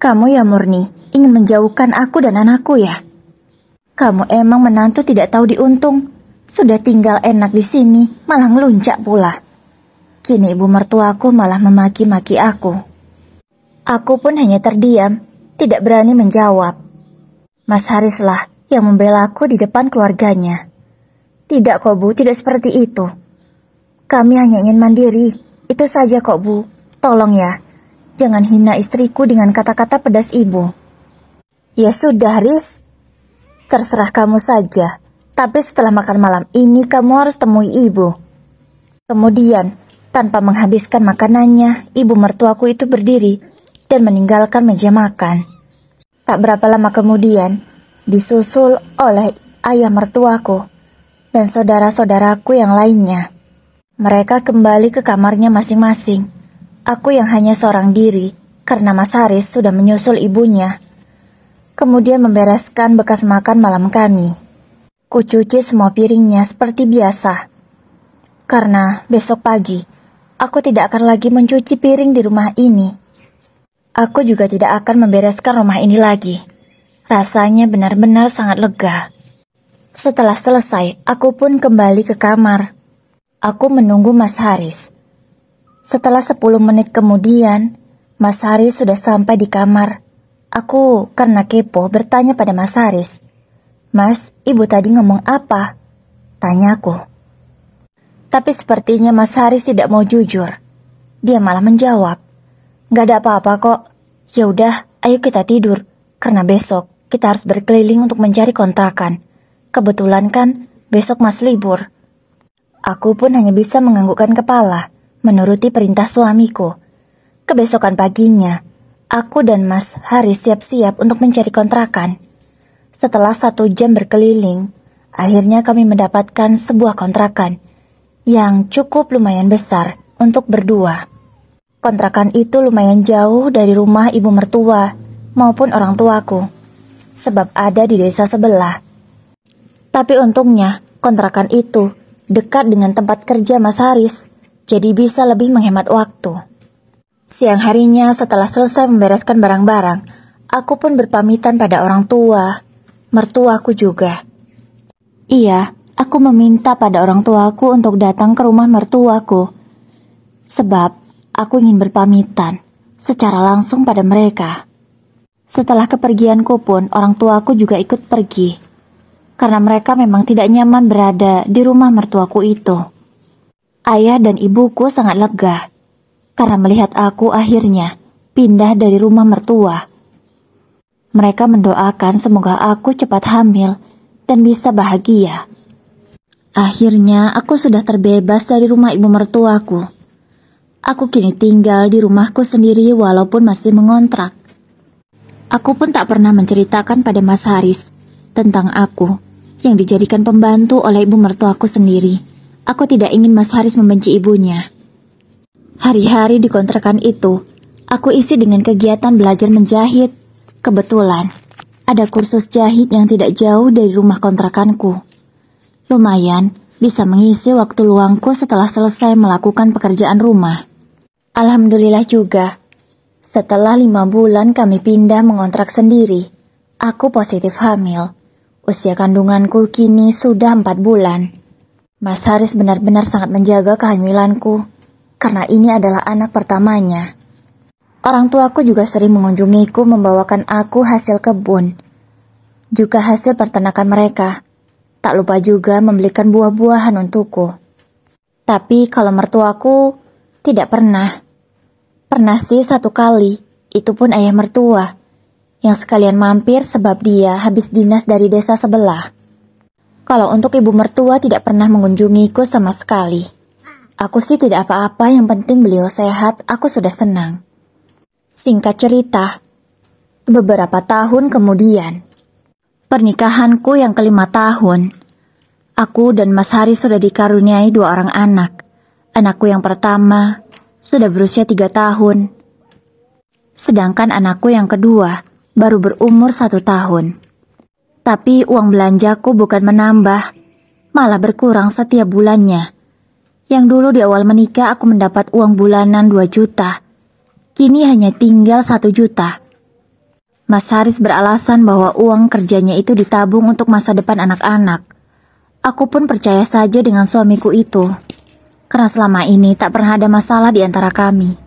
Kamu ya Murni, ingin menjauhkan aku dan anakku ya? Kamu emang menantu tidak tahu diuntung. Sudah tinggal enak di sini, malah ngeluncak pula. Kini ibu mertuaku malah memaki-maki aku. Aku pun hanya terdiam, tidak berani menjawab. Mas Haris lah yang membela aku di depan keluarganya. Tidak kok Bu, tidak seperti itu. Kami hanya ingin mandiri, itu saja kok Bu. Tolong ya, jangan hina istriku dengan kata-kata pedas ibu. Ya sudah Riz, terserah kamu saja. Tapi setelah makan malam ini kamu harus temui ibu. Kemudian, tanpa menghabiskan makanannya, ibu mertuaku itu berdiri dan meninggalkan meja makan. Tak berapa lama kemudian, disusul oleh ayah mertuaku dan saudara-saudaraku yang lainnya. Mereka kembali ke kamarnya masing-masing. Aku yang hanya seorang diri, karena Mas Haris sudah menyusul ibunya. Kemudian membereskan bekas makan malam kami. Kucuci semua piringnya seperti biasa. Karena besok pagi, aku tidak akan lagi mencuci piring di rumah ini. Aku juga tidak akan membereskan rumah ini lagi. Rasanya benar-benar sangat lega. Setelah selesai, aku pun kembali ke kamar. Aku menunggu Mas Haris. Setelah 10 menit kemudian, Mas Haris sudah sampai di kamar. Aku karena kepo bertanya pada Mas Haris. Mas, ibu tadi ngomong apa? Tanyaku. Tapi sepertinya Mas Haris tidak mau jujur. Dia malah menjawab. Gak ada apa-apa kok. Ya udah, ayo kita tidur. Karena besok kita harus berkeliling untuk mencari kontrakan. Kebetulan kan besok Mas libur. Aku pun hanya bisa menganggukkan kepala, menuruti perintah suamiku. Kebesokan paginya, aku dan Mas Haris siap-siap untuk mencari kontrakan. Setelah 1 jam berkeliling, akhirnya kami mendapatkan sebuah kontrakan yang cukup lumayan besar untuk berdua. Kontrakan itu lumayan jauh dari rumah ibu mertua maupun orang tuaku, sebab ada di desa sebelah. Tapi untungnya, kontrakan itu dekat dengan tempat kerja Mas Haris, jadi bisa lebih menghemat waktu. Siang harinya setelah selesai membereskan barang-barang, aku pun berpamitan pada orang tua, mertuaku juga. Iya, aku meminta pada orang tuaku untuk datang ke rumah mertuaku, sebab aku ingin berpamitan secara langsung pada mereka. Setelah kepergianku pun orang tuaku juga ikut pergi, karena mereka memang tidak nyaman berada di rumah mertuaku itu. Ayah dan ibuku sangat lega karena melihat aku akhirnya pindah dari rumah mertua. Mereka mendoakan semoga aku cepat hamil dan bisa bahagia. Akhirnya aku sudah terbebas dari rumah ibu mertuaku. Aku kini tinggal di rumahku sendiri walaupun masih mengontrak. Aku pun tak pernah menceritakan pada Mas Haris tentang aku yang dijadikan pembantu oleh ibu mertuaku sendiri. Aku tidak ingin Mas Haris membenci ibunya. Hari-hari di kontrakan itu, aku isi dengan kegiatan belajar menjahit. Kebetulan, ada kursus jahit yang tidak jauh dari rumah kontrakanku. Lumayan bisa mengisi waktu luangku setelah selesai melakukan pekerjaan rumah. Alhamdulillah juga, setelah 5 bulan kami pindah mengontrak sendiri, aku positif hamil. Usia kandunganku kini sudah 4 bulan. Mas Haris benar-benar sangat menjaga kehamilanku, karena ini adalah anak pertamanya. Orang tuaku juga sering mengunjungiku membawakan aku hasil kebun, juga hasil peternakan mereka. Tak lupa juga membelikan buah-buahan untukku. Tapi kalau mertuaku, tidak pernah. Pernah sih 1 kali, itu pun ayah mertua, yang sekalian mampir sebab dia habis dinas dari desa sebelah. Kalau untuk ibu mertua tidak pernah mengunjungiku sama sekali. Aku sih tidak apa-apa, yang penting beliau sehat, aku sudah senang. Singkat cerita, beberapa tahun kemudian, pernikahanku yang ke-5 tahun, aku dan Mas Haris sudah dikaruniai 2 orang anak. Anakku yang pertama sudah berusia 3 tahun, sedangkan anakku yang kedua baru berumur 1 tahun. Tapi uang belanjaku bukan menambah, malah berkurang setiap bulannya. Yang dulu di awal menikah aku mendapat uang bulanan 2 juta, kini hanya tinggal 1 juta. Mas Haris beralasan bahwa uang kerjanya itu ditabung untuk masa depan anak-anak. Aku pun percaya saja dengan suamiku itu, karena selama ini tak pernah ada masalah di antara kami.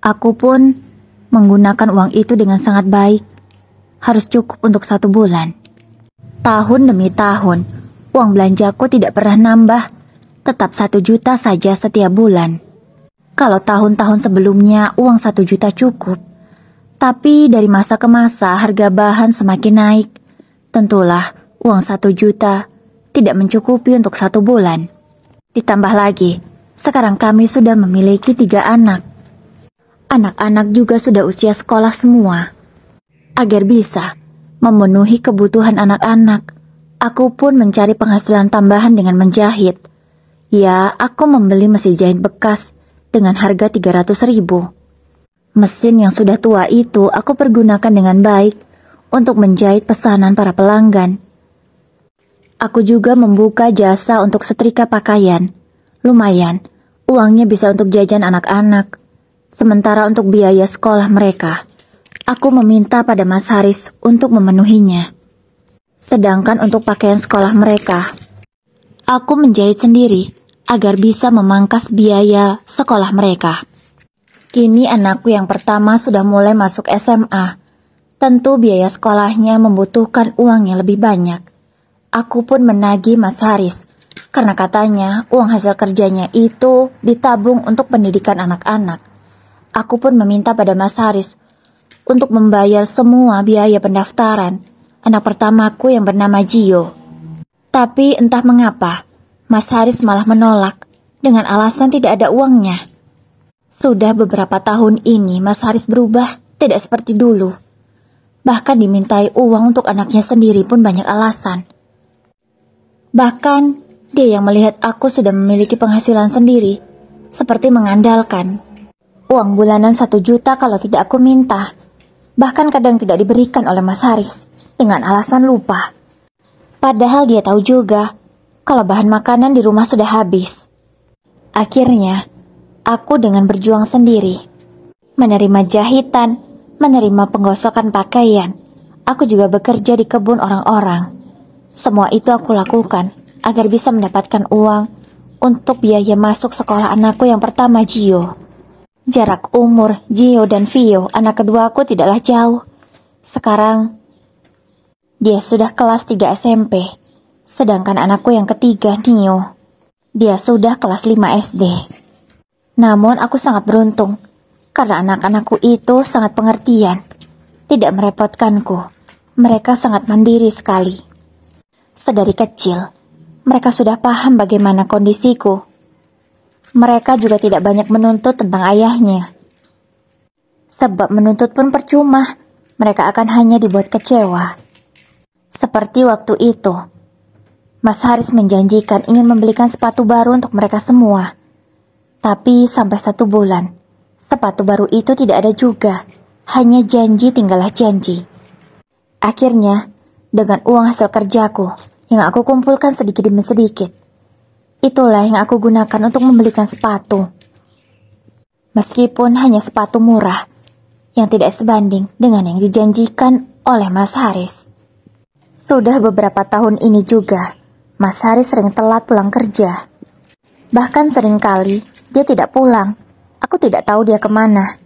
Aku pun menggunakan uang itu dengan sangat baik, harus cukup untuk 1 bulan. Tahun demi tahun, uang belanjaku tidak pernah nambah, tetap 1 juta saja setiap bulan. Kalau tahun-tahun sebelumnya uang 1 juta cukup, tapi dari masa ke masa harga bahan semakin naik. Tentulah uang 1 juta tidak mencukupi untuk 1 bulan. Ditambah lagi, sekarang kami sudah memiliki 3 anak. Anak-anak juga sudah usia sekolah semua. Agar bisa memenuhi kebutuhan anak-anak, aku pun mencari penghasilan tambahan dengan menjahit. Ya, aku membeli mesin jahit bekas dengan harga 300.000. Mesin yang sudah tua itu aku pergunakan dengan baik untuk menjahit pesanan para pelanggan. Aku juga membuka jasa untuk setrika pakaian. Lumayan, uangnya bisa untuk jajan anak-anak. Sementara untuk biaya sekolah mereka, aku meminta pada Mas Haris untuk memenuhinya. Sedangkan untuk pakaian sekolah mereka, aku menjahit sendiri agar bisa memangkas biaya sekolah mereka. Kini anakku yang pertama sudah mulai masuk SMA. Tentu biaya sekolahnya membutuhkan uang yang lebih banyak. Aku pun menagih Mas Haris, karena katanya uang hasil kerjanya itu ditabung untuk pendidikan anak-anak. Aku pun meminta pada Mas Haris untuk membayar semua biaya pendaftaran anak pertamaku yang bernama Gio. Tapi entah mengapa, Mas Haris malah menolak dengan alasan tidak ada uangnya. Sudah beberapa tahun ini Mas Haris berubah, tidak seperti dulu. Bahkan dimintai uang untuk anaknya sendiri pun banyak alasan. Bahkan dia yang melihat aku sudah memiliki penghasilan sendiri, seperti mengandalkan uang bulanan 1 juta kalau tidak aku minta. Bahkan kadang tidak diberikan oleh Mas Haris dengan alasan lupa. Padahal dia tahu juga kalau bahan makanan di rumah sudah habis. Akhirnya, aku dengan berjuang sendiri, menerima jahitan, menerima penggosokan pakaian. Aku juga bekerja di kebun orang-orang. Semua itu aku lakukan agar bisa mendapatkan uang untuk biaya masuk sekolah anakku yang pertama, Gio. Jarak umur Gio dan Vio, anak keduaku, tidaklah jauh. Sekarang dia sudah kelas 3 SMP, sedangkan anakku yang ketiga, Nio, dia sudah kelas 5 SD. Namun aku sangat beruntung, karena anak-anakku itu sangat pengertian, tidak merepotkanku. Mereka sangat mandiri sekali. Sedari kecil, mereka sudah paham bagaimana kondisiku. Mereka juga tidak banyak menuntut tentang ayahnya. Sebab menuntut pun percuma, mereka akan hanya dibuat kecewa. Seperti waktu itu, Mas Haris menjanjikan ingin membelikan sepatu baru untuk mereka semua. Tapi sampai 1 bulan, sepatu baru itu tidak ada juga. Hanya janji tinggallah janji. Akhirnya, dengan uang hasil kerjaku, yang aku kumpulkan sedikit demi sedikit. Itulah yang aku gunakan untuk membelikan sepatu. Meskipun hanya sepatu murah, yang tidak sebanding dengan yang dijanjikan oleh Mas Haris. Sudah beberapa tahun ini juga, Mas Haris sering telat pulang kerja. Bahkan seringkali dia tidak pulang. Aku tidak tahu dia kemana.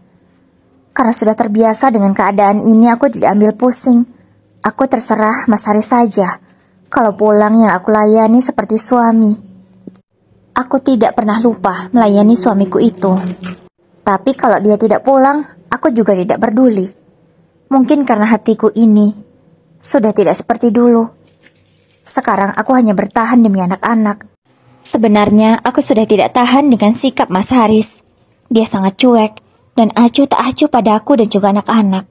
Karena sudah terbiasa dengan keadaan ini, aku tidak ambil pusing. Aku terserah Mas Haris saja. Kalau pulang yang aku layani seperti suami. Aku tidak pernah lupa melayani suamiku itu. Tapi kalau dia tidak pulang, aku juga tidak peduli. Mungkin karena hatiku ini sudah tidak seperti dulu. Sekarang aku hanya bertahan demi anak-anak. Sebenarnya aku sudah tidak tahan dengan sikap Mas Haris. Dia sangat cuek dan acuh tak acuh pada aku dan juga anak-anak.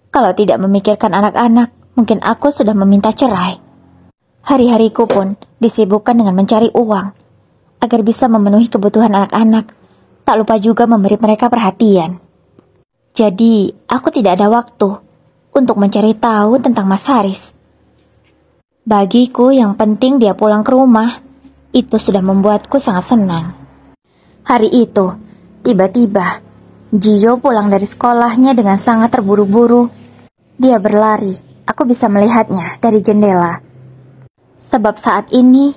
Kalau tidak memikirkan anak-anak, mungkin aku sudah meminta cerai. Hari-hariku pun disibukkan dengan mencari uang agar bisa memenuhi kebutuhan anak-anak. Tak lupa juga memberi mereka perhatian. Jadi, aku tidak ada waktu untuk mencari tahu tentang Mas Haris. Bagiku yang penting dia pulang ke rumah. Itu sudah membuatku sangat senang. Hari itu, tiba-tiba, Gio pulang dari sekolahnya dengan sangat terburu-buru. Dia berlari, aku bisa melihatnya dari jendela. Sebab saat ini,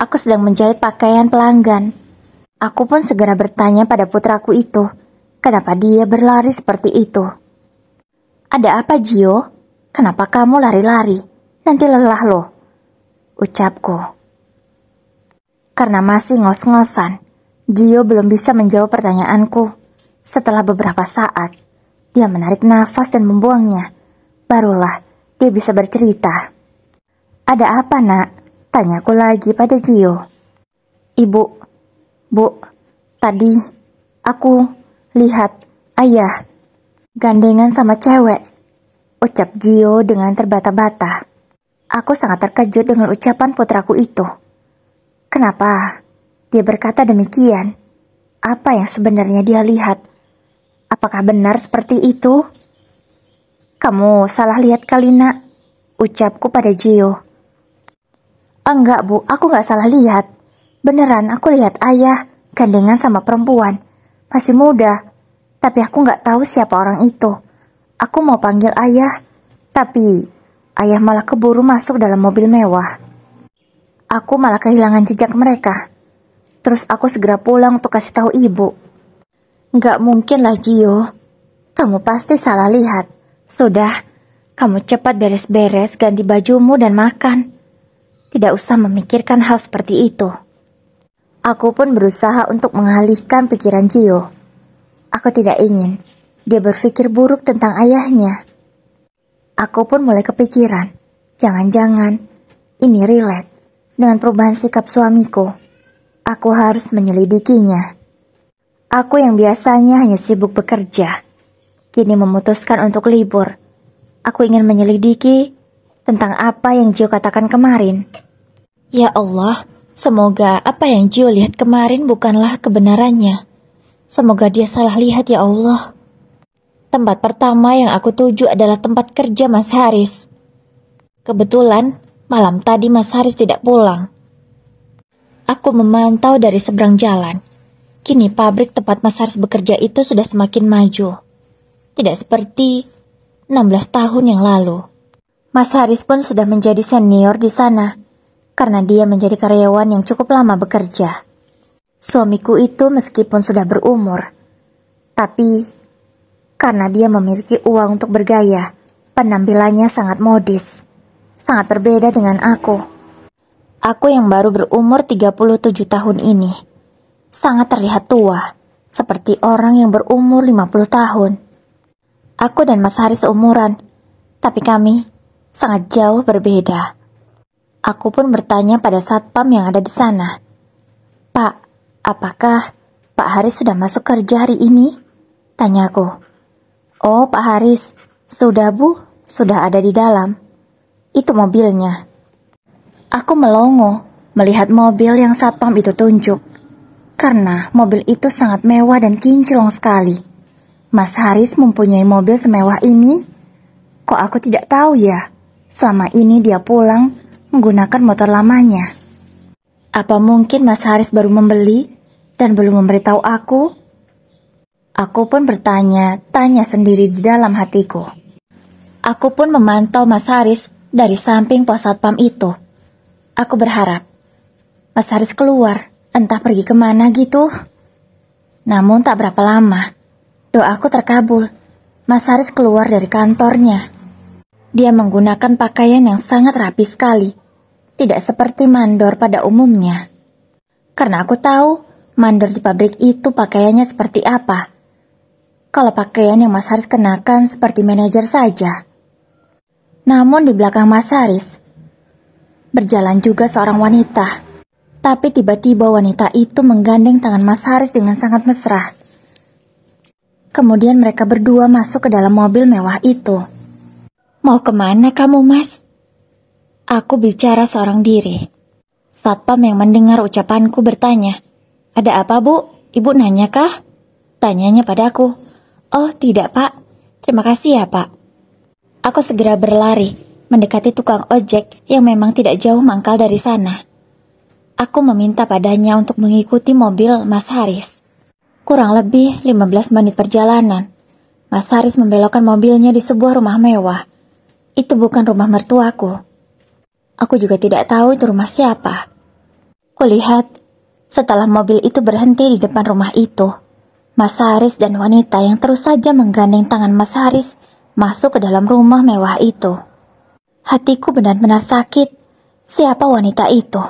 aku sedang menjahit pakaian pelanggan. Aku pun segera bertanya pada putraku itu, kenapa dia berlari seperti itu. Ada apa, Gio? Kenapa kamu lari-lari? Nanti lelah loh, ucapku. Karena masih ngos-ngosan, Gio belum bisa menjawab pertanyaanku. Setelah beberapa saat, dia menarik nafas dan membuangnya. Barulah dia bisa bercerita. Ada apa, nak? Tanyaku lagi pada Gio. Bu, tadi aku lihat ayah gandengan sama cewek, ucap Gio dengan terbata-bata. Aku sangat terkejut dengan ucapan putraku itu. Kenapa dia berkata demikian? Apa yang sebenarnya dia lihat? Apakah benar seperti itu? Kamu salah lihat kali, nak, ucapku pada Gio. Enggak, Bu, aku gak salah lihat. Beneran, aku lihat ayah gandengan sama perempuan. Masih muda, tapi aku gak tahu siapa orang itu. Aku mau panggil ayah, tapi ayah malah keburu masuk dalam mobil mewah. Aku malah kehilangan jejak mereka. Terus aku segera pulang untuk kasih tahu ibu. Gak mungkin lah, Gio. Kamu pasti salah lihat. Sudah, kamu cepat beres-beres, ganti bajumu dan makan. Tidak usah memikirkan hal seperti itu. Aku pun berusaha untuk mengalihkan pikiran Gio. Aku tidak ingin dia berpikir buruk tentang ayahnya. Aku pun mulai kepikiran, jangan-jangan ini relate dengan perubahan sikap suamiku. Aku harus menyelidikinya. Aku yang biasanya hanya sibuk bekerja, kini memutuskan untuk libur. Aku ingin menyelidiki tentang apa yang Gio katakan kemarin. Ya Allah, semoga apa yang Gio lihat kemarin bukanlah kebenarannya. Semoga dia salah lihat, ya Allah. Tempat pertama yang aku tuju adalah tempat kerja Mas Haris. Kebetulan, malam tadi Mas Haris tidak pulang. Aku memantau dari seberang jalan. Kini pabrik tempat Mas Haris bekerja itu sudah semakin maju. Tidak seperti 16 tahun yang lalu. Mas Haris pun sudah menjadi senior di sana, karena dia menjadi karyawan yang cukup lama bekerja. Suamiku itu meskipun sudah berumur, tapi karena dia memiliki uang untuk bergaya, penampilannya sangat modis, sangat berbeda dengan aku. Aku yang baru berumur 37 tahun ini, sangat terlihat tua, seperti orang yang berumur 50 tahun. Aku dan Mas Haris seumuran, tapi kami sangat jauh berbeda. Aku pun bertanya pada satpam yang ada di sana. Pak, apakah Pak Haris sudah masuk kerja hari ini? Tanyaku. Oh, Pak Haris, sudah Bu, sudah ada di dalam. Itu mobilnya. Aku melongo melihat mobil yang satpam itu tunjuk. Karena mobil itu sangat mewah dan kinclong sekali. Mas Haris mempunyai mobil semewah ini? Kok aku tidak tahu ya? Selama ini dia pulang menggunakan motor lamanya. Apa mungkin Mas Haris baru membeli dan belum memberitahu aku? Aku pun bertanya-tanya sendiri di dalam hatiku. Aku pun memantau Mas Haris dari samping pos satpam itu. Aku berharap Mas Haris keluar, entah pergi kemana gitu. Namun tak berapa lama, doaku terkabul. Mas Haris keluar dari kantornya. Dia menggunakan pakaian yang sangat rapi sekali, tidak seperti mandor pada umumnya. Karena aku tahu mandor di pabrik itu pakaiannya seperti apa. Kalau pakaian yang Mas Haris kenakan seperti manajer saja. Namun di belakang Mas Haris berjalan juga seorang wanita. Tapi tiba-tiba wanita itu menggandeng tangan Mas Haris dengan sangat mesra. Kemudian mereka berdua masuk ke dalam mobil mewah itu. Mau kemana kamu, Mas? Aku bicara seorang diri. Satpam yang mendengar ucapanku bertanya, "Ada apa, Bu? Ibu nanya kah?" Tanyanya padaku. "Oh, tidak, Pak. Terima kasih ya, Pak." Aku segera berlari, mendekati tukang ojek yang memang tidak jauh mangkal dari sana. Aku meminta padanya untuk mengikuti mobil Mas Haris. Kurang lebih 15 menit perjalanan, Mas Haris membelokkan mobilnya di sebuah rumah mewah. Itu bukan rumah mertuaku. Aku juga tidak tahu itu rumah siapa. Kulihat, setelah mobil itu berhenti di depan rumah itu, Mas Haris dan wanita yang terus saja menggandeng tangan Mas Haris masuk ke dalam rumah mewah itu. Hatiku benar-benar sakit. Siapa wanita itu?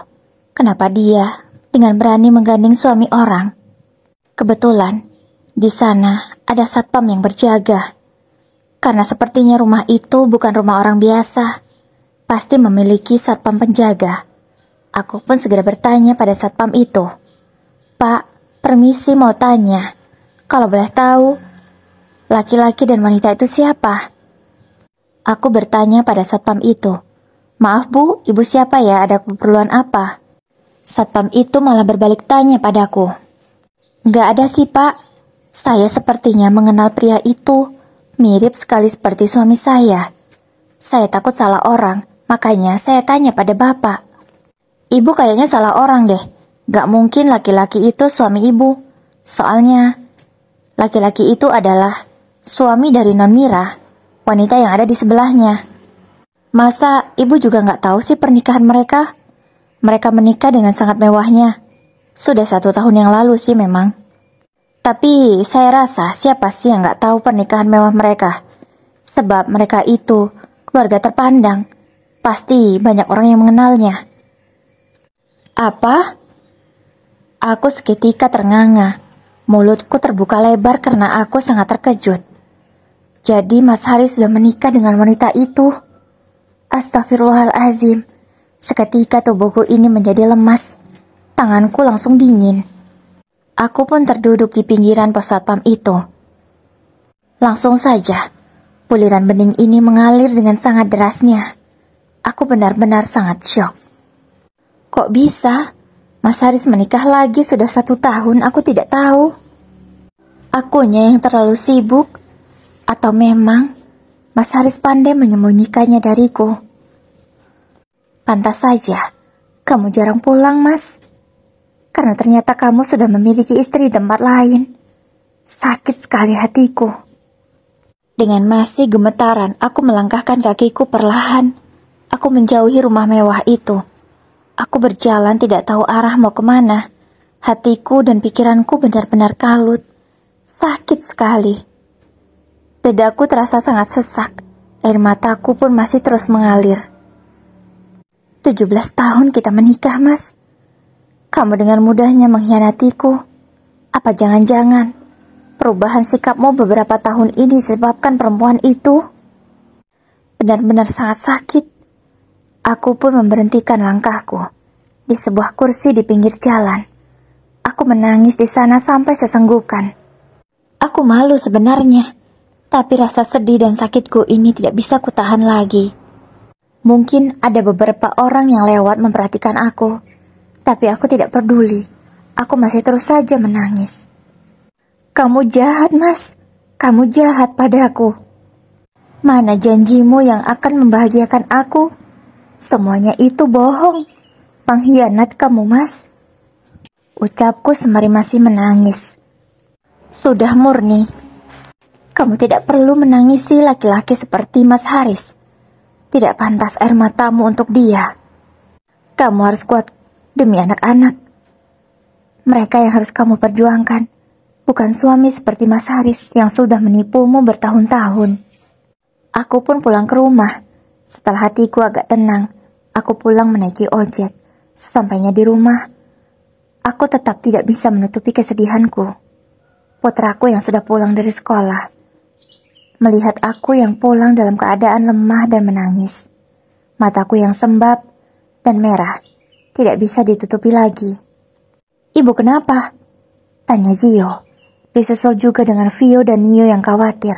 Kenapa dia dengan berani menggandeng suami orang? Kebetulan, di sana ada satpam yang berjaga. Karena sepertinya rumah itu bukan rumah orang biasa, pasti memiliki satpam penjaga. Aku pun segera bertanya pada satpam itu, "Pak, permisi mau tanya, kalau boleh tahu, laki-laki dan wanita itu siapa?" Aku bertanya pada satpam itu, "Maaf Bu, ibu siapa ya? Ada keperluan apa?" Satpam itu malah berbalik tanya padaku, "Nggak ada sih Pak, saya sepertinya mengenal pria itu. Mirip sekali seperti suami saya. Saya takut salah orang, makanya saya tanya pada Bapak." "Ibu kayaknya salah orang deh. Gak mungkin laki-laki itu suami ibu. Soalnya, laki-laki itu adalah suami dari Non Mira, wanita yang ada di sebelahnya." "Masa ibu juga gak tahu sih pernikahan mereka? Mereka menikah dengan sangat mewahnya. Sudah 1 tahun yang lalu sih memang. Tapi saya rasa siapa sih yang gak tahu pernikahan mewah mereka? Sebab mereka itu keluarga terpandang. Pasti banyak orang yang mengenalnya." "Apa?" Aku seketika ternganga. Mulutku terbuka lebar karena aku sangat terkejut. Jadi Mas Haris sudah menikah dengan wanita itu? Astagfirullahalazim. Seketika tubuhku ini menjadi lemas. Tanganku langsung dingin. Aku pun terduduk di pinggiran pos satpam itu. Langsung saja, buliran bening ini mengalir dengan sangat derasnya. Aku benar-benar sangat syok. Kok bisa? Mas Haris menikah lagi sudah 1 tahun, aku tidak tahu. Akunya yang terlalu sibuk? Atau memang Mas Haris pandai menyembunyikannya dariku? Pantas saja, kamu jarang pulang, Mas. Karena ternyata kamu sudah memiliki istri di tempat lain. Sakit sekali hatiku. Dengan masih gemetaran, aku melangkahkan kakiku perlahan. Aku menjauhi rumah mewah itu. Aku berjalan tidak tahu arah mau kemana. Hatiku dan pikiranku benar-benar kalut. Sakit sekali. Dadaku terasa sangat sesak. Air mataku pun masih terus mengalir. 17 tahun kita menikah, Mas. Kamu dengan mudahnya mengkhianatiku. Apa jangan-jangan perubahan sikapmu beberapa tahun ini disebabkan perempuan itu? Benar-benar sangat sakit. Aku pun memberhentikan langkahku di sebuah kursi di pinggir jalan. Aku menangis di sana sampai sesenggukan. Aku malu sebenarnya, tapi rasa sedih dan sakitku ini tidak bisa kutahan lagi. Mungkin ada beberapa orang yang lewat memperhatikan aku, tapi aku tidak peduli. Aku masih terus saja menangis. Kamu jahat, Mas. Kamu jahat padaku. Mana janjimu yang akan membahagiakan aku? Semuanya itu bohong. Pengkhianat kamu, Mas. Ucapku sembari masih menangis. Sudah, Murni. Kamu tidak perlu menangisi laki-laki seperti Mas Haris. Tidak pantas air matamu untuk dia. Kamu harus kuat demi anak-anak. Mereka yang harus kamu perjuangkan, bukan suami seperti Mas Haris yang sudah menipumu bertahun-tahun. Aku pun pulang ke rumah. Setelah hatiku agak tenang, aku pulang menaiki ojek. Sesampainya di rumah, aku tetap tidak bisa menutupi kesedihanku. Putraku yang sudah pulang dari sekolah, melihat aku yang pulang dalam keadaan lemah dan menangis. Mataku yang sembab dan merah, tidak bisa ditutupi lagi. Ibu kenapa? Tanya Gio. Disusul juga dengan Vio dan Nio yang khawatir.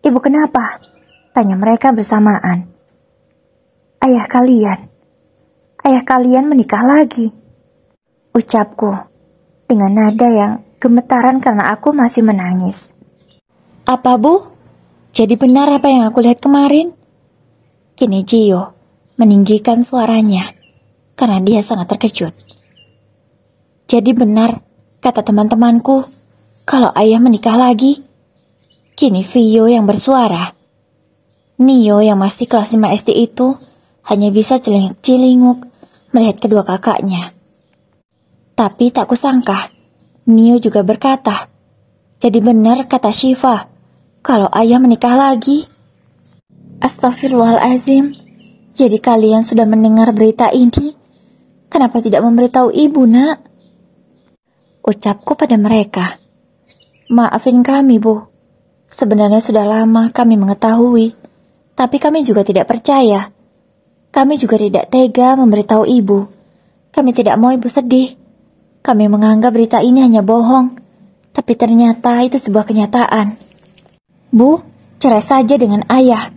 Ibu kenapa? Tanya mereka bersamaan. Ayah kalian menikah lagi. Ucapku dengan nada yang gemetaran karena aku masih menangis. Apa, Bu? Jadi benar apa yang aku lihat kemarin? Kini Gio meninggikan suaranya karena dia sangat terkejut. Jadi benar kata teman-temanku kalau ayah menikah lagi. Kini Vio yang bersuara. Nio yang masih kelas 5 SD itu hanya bisa celinguk-cilinguk melihat kedua kakaknya. Tapi tak kusangka, Nio juga berkata, jadi benar kata Syifa, kalau ayah menikah lagi. Astagfirullahalazim, jadi kalian sudah mendengar berita ini? Kenapa tidak memberitahu ibu, Nak? Ucapku pada mereka. Maafin kami, Bu. Sebenarnya sudah lama kami mengetahui, tapi kami juga tidak percaya. Kami juga tidak tega memberitahu ibu. Kami tidak mau ibu sedih. Kami menganggap berita ini hanya bohong, tapi ternyata itu sebuah kenyataan. Bu, cerai saja dengan ayah.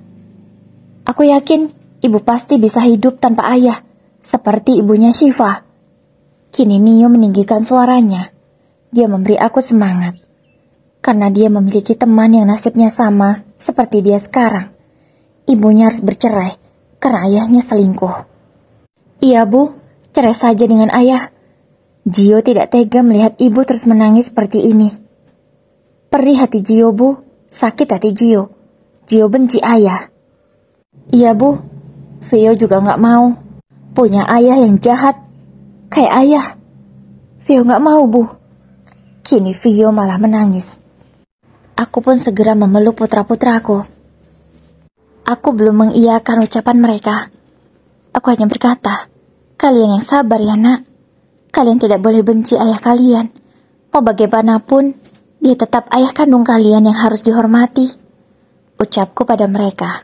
Aku yakin ibu pasti bisa hidup tanpa ayah, seperti ibunya Syifa. Kini Nio meninggikan suaranya. Dia memberi aku semangat, karena dia memiliki teman yang nasibnya sama seperti dia sekarang. Ibunya harus bercerai karena ayahnya selingkuh. Iya, Bu, cerai saja dengan ayah. Gio tidak tega melihat ibu terus menangis seperti ini. Perih hati Gio, Bu. Sakit hati Gio. Gio benci ayah. Iya, Bu. Vio juga gak mau punya ayah yang jahat kayak ayah. Vio gak mau, Bu. Kini Vio malah menangis. Aku pun segera memeluk putra-putraku. Aku belum mengiyakan ucapan mereka. Aku hanya berkata, kalian yang sabar ya, Nak. Kalian tidak boleh benci ayah kalian. Mau bagaimanapun, dia tetap ayah kandung kalian yang harus dihormati. Ucapku pada mereka.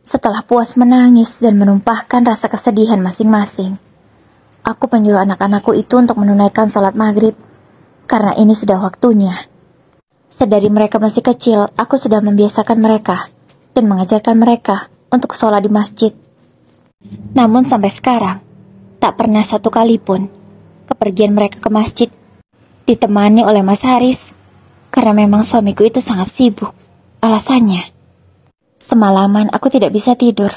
Setelah puas menangis dan menumpahkan rasa kesedihan masing-masing, aku menyuruh anak-anakku itu untuk menunaikan sholat maghrib, karena ini sudah waktunya. Sedari mereka masih kecil, aku sudah membiasakan mereka dan mengajarkan mereka untuk sholat di masjid. Namun sampai sekarang, tak pernah satu kali pun kepergian mereka ke masjid ditemani oleh Mas Haris, karena memang suamiku itu sangat sibuk. Alasannya, semalaman aku tidak bisa tidur,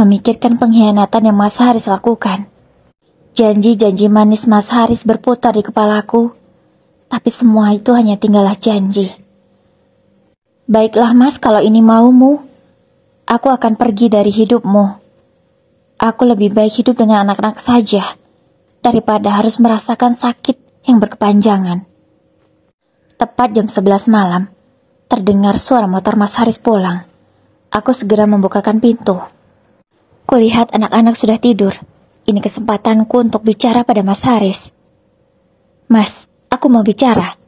memikirkan pengkhianatan yang Mas Haris lakukan. Janji-janji manis Mas Haris berputar di kepalaku, tapi semua itu hanya tinggallah janji. Baiklah Mas, kalau ini maumu, aku akan pergi dari hidupmu. Aku lebih baik hidup dengan anak-anak saja, daripada harus merasakan sakit yang berkepanjangan. Tepat jam 11 malam, terdengar suara motor Mas Haris pulang. Aku segera membukakan pintu. Kulihat anak-anak sudah tidur. Ini kesempatanku untuk bicara pada Mas Haris. Mas, aku mau bicara.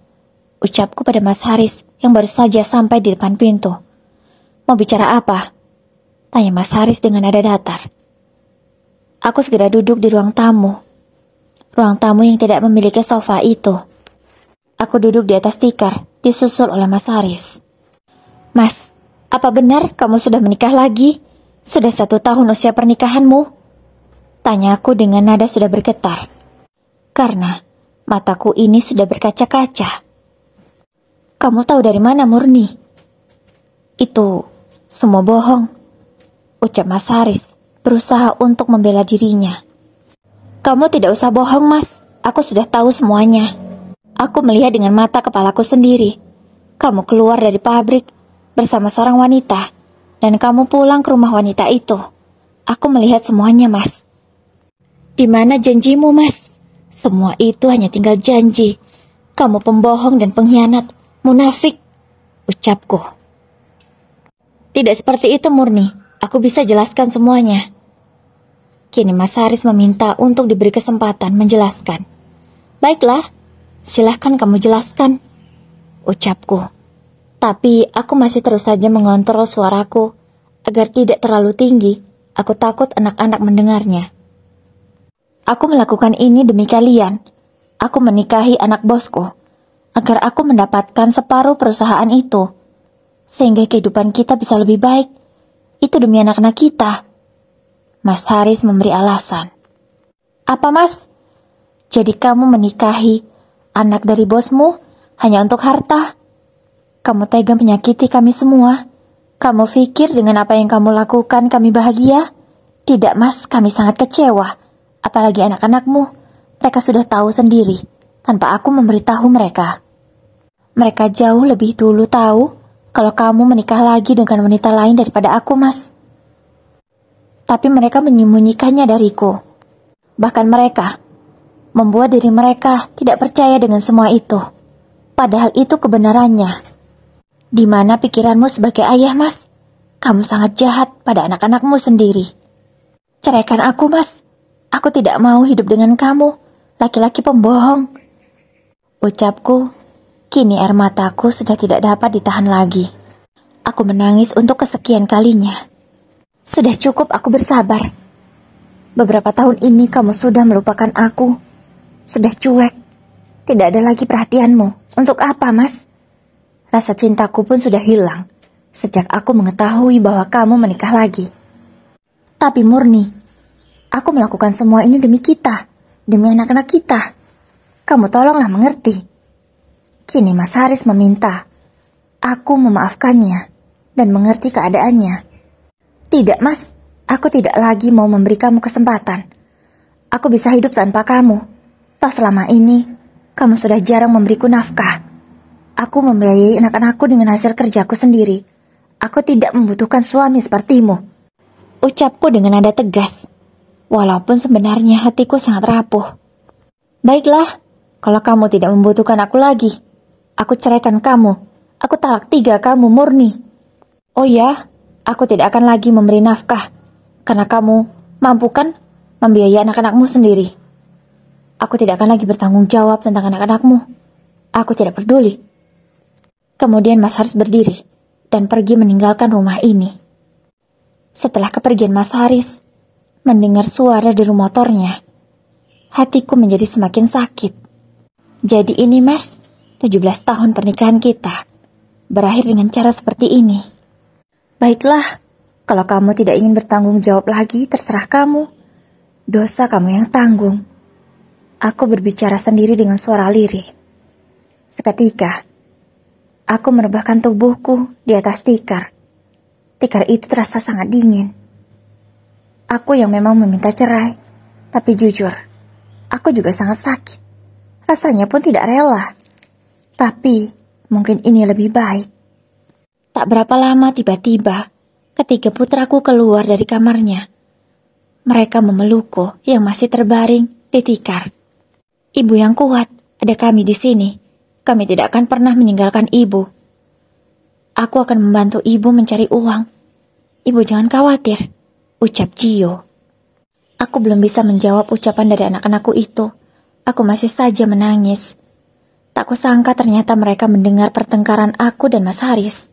Ucapku pada Mas Haris yang baru saja sampai di depan pintu. Mau bicara apa? Tanya Mas Haris dengan nada datar. Aku segera duduk di ruang tamu. Ruang tamu yang tidak memiliki sofa itu. Aku duduk di atas tikar, disusul oleh Mas Haris. Mas, apa benar kamu sudah menikah lagi? Sudah 1 tahun usia pernikahanmu? Tanya aku dengan nada sudah bergetar. Karena mataku ini sudah berkaca-kaca. Kamu tahu dari mana, Murni? Itu semua bohong, ucap Mas Haris berusaha untuk membela dirinya. Kamu tidak usah bohong, Mas. Aku sudah tahu semuanya. Aku melihat dengan mata kepalaku sendiri. Kamu keluar dari pabrik bersama seorang wanita, dan kamu pulang ke rumah wanita itu. Aku melihat semuanya, Mas. Di mana janjimu, Mas? Semua itu hanya tinggal janji. Kamu pembohong dan pengkhianat, munafik, ucapku. Tidak seperti itu, Murni. Aku bisa jelaskan semuanya. Kini Mas Haris meminta untuk diberi kesempatan menjelaskan. Baiklah, silahkan kamu jelaskan, ucapku. Tapi aku masih terus saja mengontrol suaraku agar tidak terlalu tinggi. Aku takut anak-anak mendengarnya. Aku melakukan ini demi kalian. Aku menikahi anak bosku agar aku mendapatkan separuh perusahaan itu, sehingga kehidupan kita bisa lebih baik. Itu demi anak-anak kita. Mas Haris memberi alasan. Apa, Mas? Jadi kamu menikahi anak dari bosmu hanya untuk harta? Kamu tega menyakiti kami semua? Kamu pikir dengan apa yang kamu lakukan kami bahagia? Tidak, Mas, kami sangat kecewa. Apalagi anak-anakmu. Mereka sudah tahu sendiri tanpa aku memberitahu mereka. Mereka jauh lebih dulu tahu kalau kamu menikah lagi dengan wanita lain daripada aku, Mas. Tapi mereka menyembunyikannya dariku. Bahkan mereka membuat diri mereka tidak percaya dengan semua itu. Padahal itu kebenarannya. Di mana pikiranmu sebagai ayah, Mas? Kamu sangat jahat pada anak-anakmu sendiri. Ceraikan aku, Mas. Aku tidak mau hidup dengan kamu, laki-laki pembohong. Ucapku, kini air mataku sudah tidak dapat ditahan lagi. Aku menangis untuk kesekian kalinya. Sudah cukup aku bersabar. Beberapa tahun ini kamu sudah melupakan aku. Sudah cuek. Tidak ada lagi perhatianmu. Untuk apa, Mas? Rasa cintaku pun sudah hilang sejak aku mengetahui bahwa kamu menikah lagi. Tapi Murni, aku melakukan semua ini demi kita, demi anak-anak kita. Kamu tolonglah mengerti. Kini Mas Haris meminta aku memaafkannya dan mengerti keadaannya. Tidak, Mas, aku tidak lagi mau memberi kamu kesempatan. Aku bisa hidup tanpa kamu. Toh selama ini kamu sudah jarang memberiku nafkah. Aku membiayai anak-anakku dengan hasil kerjaku sendiri. Aku tidak membutuhkan suami sepertimu, ucapku dengan nada tegas. Walaupun sebenarnya hatiku sangat rapuh. Baiklah, kalau kamu tidak membutuhkan aku lagi, aku ceraikan kamu. Aku talak 3 kamu, Murni. Oh ya, aku tidak akan lagi memberi nafkah, karena kamu mampu kan membiayai anak-anakmu sendiri. Aku tidak akan lagi bertanggung jawab tentang anak-anakmu. Aku tidak peduli. Kemudian Mas Haris berdiri dan pergi meninggalkan rumah ini. Setelah kepergian Mas Haris, mendengar suara deru motornya, hatiku menjadi semakin sakit. Jadi ini, Mas, 17 tahun pernikahan kita berakhir dengan cara seperti ini. Baiklah, kalau kamu tidak ingin bertanggung jawab lagi, terserah kamu. Dosa kamu yang tanggung. Aku berbicara sendiri dengan suara lirih. Seketika, aku merebahkan tubuhku di atas tikar. Tikar itu terasa sangat dingin. Aku yang memang meminta cerai, tapi jujur, aku juga sangat sakit. Rasanya pun tidak rela. Tapi, mungkin ini lebih baik. Tak berapa lama tiba-tiba, ketika putraku keluar dari kamarnya, mereka memelukku yang masih terbaring di tikar. Ibu yang kuat, ada kami di sini. Kami tidak akan pernah meninggalkan ibu. Aku akan membantu ibu mencari uang. Ibu jangan khawatir, ucap Gio. Aku belum bisa menjawab ucapan dari anak-anakku itu. Aku masih saja menangis. Tak kusangka ternyata mereka mendengar pertengkaran aku dan Mas Haris.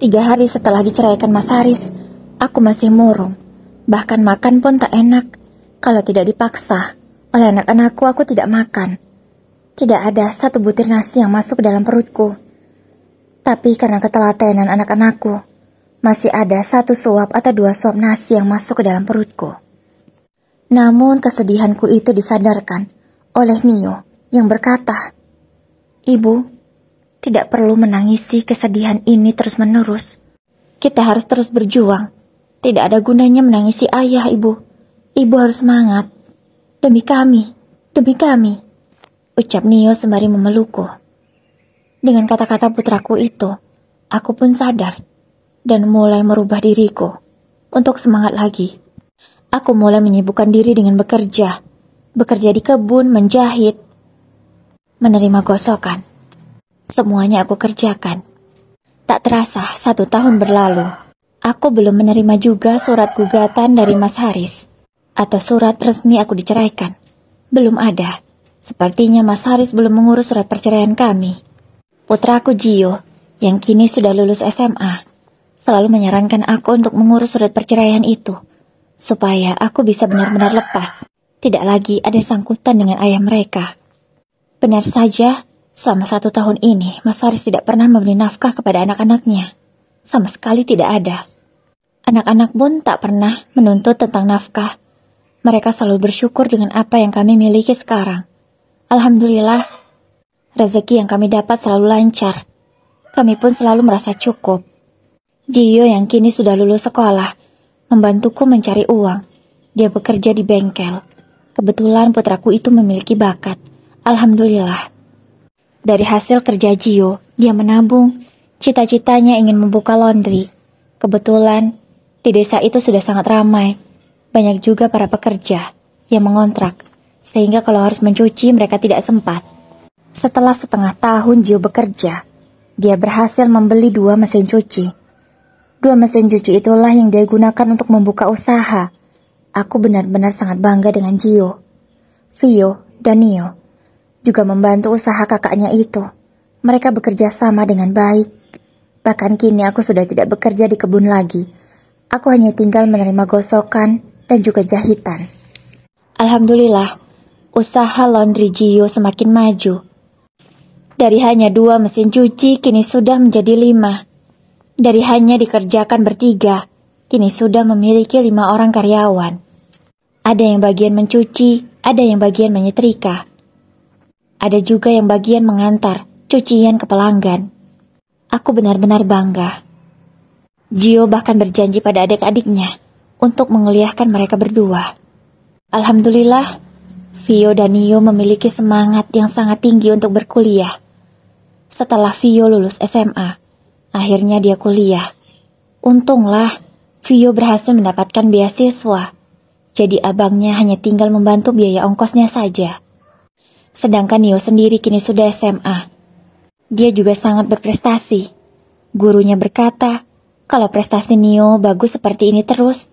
3 hari setelah diceraikan Mas Haris, aku masih murung. Bahkan makan pun tak enak. Kalau tidak dipaksa oleh anak-anakku, aku tidak makan. Tidak ada satu butir nasi yang masuk ke dalam perutku. Tapi karena ketelatenan anak-anakku, masih ada 1 suap atau 2 suap nasi yang masuk ke dalam perutku. Namun kesedihanku itu disadarkan oleh Nio yang berkata, "Ibu, tidak perlu menangisi kesedihan ini terus-menerus. Kita harus terus berjuang. Tidak ada gunanya menangisi ayah, Ibu. Ibu harus semangat. Demi kami, ucap Nio sembari memelukku. Dengan kata-kata putraku itu, aku pun sadar dan mulai merubah diriku untuk semangat lagi. Aku mulai menyibukkan diri dengan bekerja di kebun, menjahit, menerima gosokan. Semuanya aku kerjakan. Tak terasa 1 tahun berlalu. Aku belum menerima juga surat gugatan dari Mas Haris atau surat resmi aku diceraikan. Belum ada. Sepertinya Mas Haris belum mengurus surat perceraian kami. Putraku Gio, yang kini sudah lulus SMA, selalu menyarankan aku untuk mengurus surat perceraian itu, supaya aku bisa benar-benar lepas. Tidak lagi ada sangkutan dengan ayah mereka. Benar saja, selama 1 tahun ini, Mas Haris tidak pernah memberi nafkah kepada anak-anaknya. Sama sekali tidak ada. Anak-anak pun tak pernah menuntut tentang nafkah. Mereka selalu bersyukur dengan apa yang kami miliki sekarang. Alhamdulillah, rezeki yang kami dapat selalu lancar. Kami pun selalu merasa cukup. Gio yang kini sudah lulus sekolah, membantuku mencari uang. Dia bekerja di bengkel. Kebetulan putraku itu memiliki bakat. Alhamdulillah. Dari hasil kerja Gio, dia menabung. Cita-citanya ingin membuka laundry. Kebetulan, di desa itu sudah sangat ramai. Banyak juga para pekerja yang mengontrak, sehingga kalau harus mencuci mereka tidak sempat. Setelah setengah tahun Gio bekerja, dia berhasil membeli 2 mesin cuci. 2 mesin cuci itulah yang dia gunakan untuk membuka usaha. Aku benar-benar sangat bangga dengan Gio. Vio dan Nio juga membantu usaha kakaknya itu. Mereka bekerja sama dengan baik. Bahkan kini aku sudah tidak bekerja di kebun lagi. Aku hanya tinggal menerima gosokan dan juga jahitan. Alhamdulillah, usaha laundry Gio semakin maju. Dari hanya 2 mesin cuci, kini sudah menjadi 5. Dari hanya dikerjakan bertiga, kini sudah memiliki 5 orang karyawan. Ada yang bagian mencuci, ada yang bagian menyetrika. Ada juga yang bagian mengantar cucian ke pelanggan. Aku benar-benar bangga. Gio bahkan berjanji pada adik-adiknya untuk menguliahkan mereka berdua. Alhamdulillah, Vio dan Nio memiliki semangat yang sangat tinggi untuk berkuliah. Setelah Vio lulus SMA, akhirnya dia kuliah. Untunglah, Vio berhasil mendapatkan beasiswa. Jadi abangnya hanya tinggal membantu biaya ongkosnya saja. Sedangkan Nio sendiri kini sudah SMA. Dia juga sangat berprestasi. Gurunya berkata, kalau prestasi Nio bagus seperti ini terus,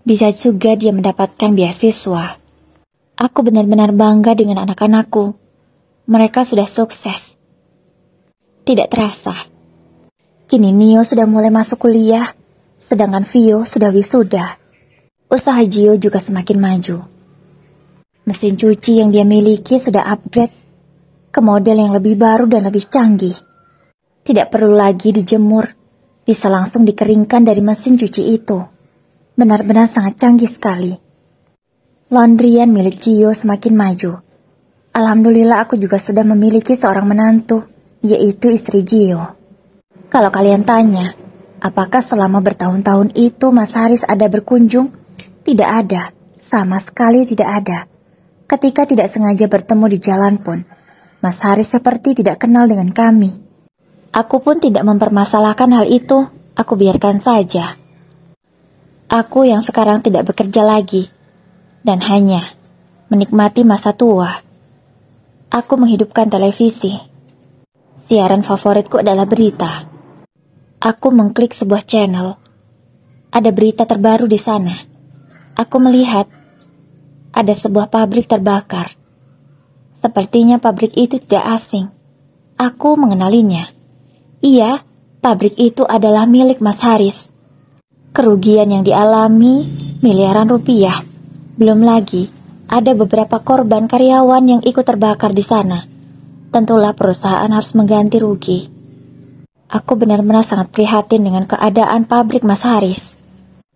bisa juga dia mendapatkan beasiswa. Aku benar-benar bangga dengan anak-anakku. Mereka sudah sukses. Tidak terasa. Kini Nio sudah mulai masuk kuliah, sedangkan Vio sudah wisuda. Usaha Gio juga semakin maju. Mesin cuci yang dia miliki sudah upgrade ke model yang lebih baru dan lebih canggih. Tidak perlu lagi dijemur, bisa langsung dikeringkan dari mesin cuci itu. Benar-benar sangat canggih sekali. Laundryan milik Gio semakin maju. Alhamdulillah aku juga sudah memiliki seorang menantu, yaitu istri Gio. Kalau kalian tanya, apakah selama bertahun-tahun itu Mas Haris ada berkunjung? Tidak ada, sama sekali tidak ada. Ketika tidak sengaja bertemu di jalan pun, Mas Haris seperti tidak kenal dengan kami. Aku pun tidak mempermasalahkan hal itu, aku biarkan saja. Aku yang sekarang tidak bekerja lagi, dan hanya menikmati masa tua. Aku menghidupkan televisi. Siaran favoritku adalah berita. Aku mengklik sebuah channel. Ada berita terbaru di sana. Aku melihat ada sebuah pabrik terbakar. Sepertinya pabrik itu tidak asing. Aku mengenalinya. Iya, pabrik itu adalah milik Mas Haris. Kerugian yang dialami miliaran rupiah. Belum lagi, ada beberapa korban karyawan yang ikut terbakar di sana. Tentulah perusahaan harus mengganti rugi. Aku benar-benar sangat prihatin dengan keadaan pabrik Mas Haris.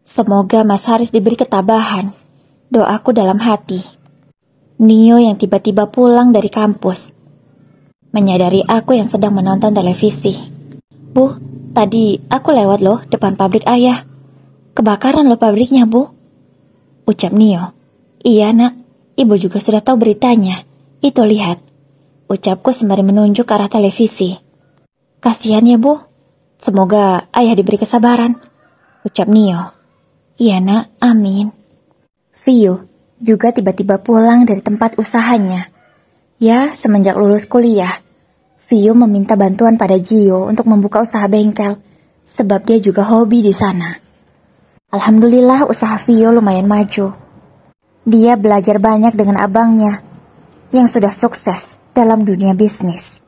Semoga Mas Haris diberi ketabahan. Doaku dalam hati. Nio yang tiba-tiba pulang dari kampus menyadari aku yang sedang menonton televisi. Bu, tadi aku lewat loh depan pabrik ayah. Kebakaran loh pabriknya, Bu. Ucap Nio. Iya, Nak. Ibu juga sudah tahu beritanya. Itu lihat. Ucapku sembari menunjuk ke arah televisi. Kasihan ya, Bu. Semoga ayah diberi kesabaran. Ucap Nio. Iya, Nak. Amin. Vio juga tiba-tiba pulang dari tempat usahanya. Ya, semenjak lulus kuliah, Vio meminta bantuan pada Gio untuk membuka usaha bengkel, sebab dia juga hobi di sana. Alhamdulillah usaha Vio lumayan maju. Dia belajar banyak dengan abangnya, yang sudah sukses dalam dunia bisnis.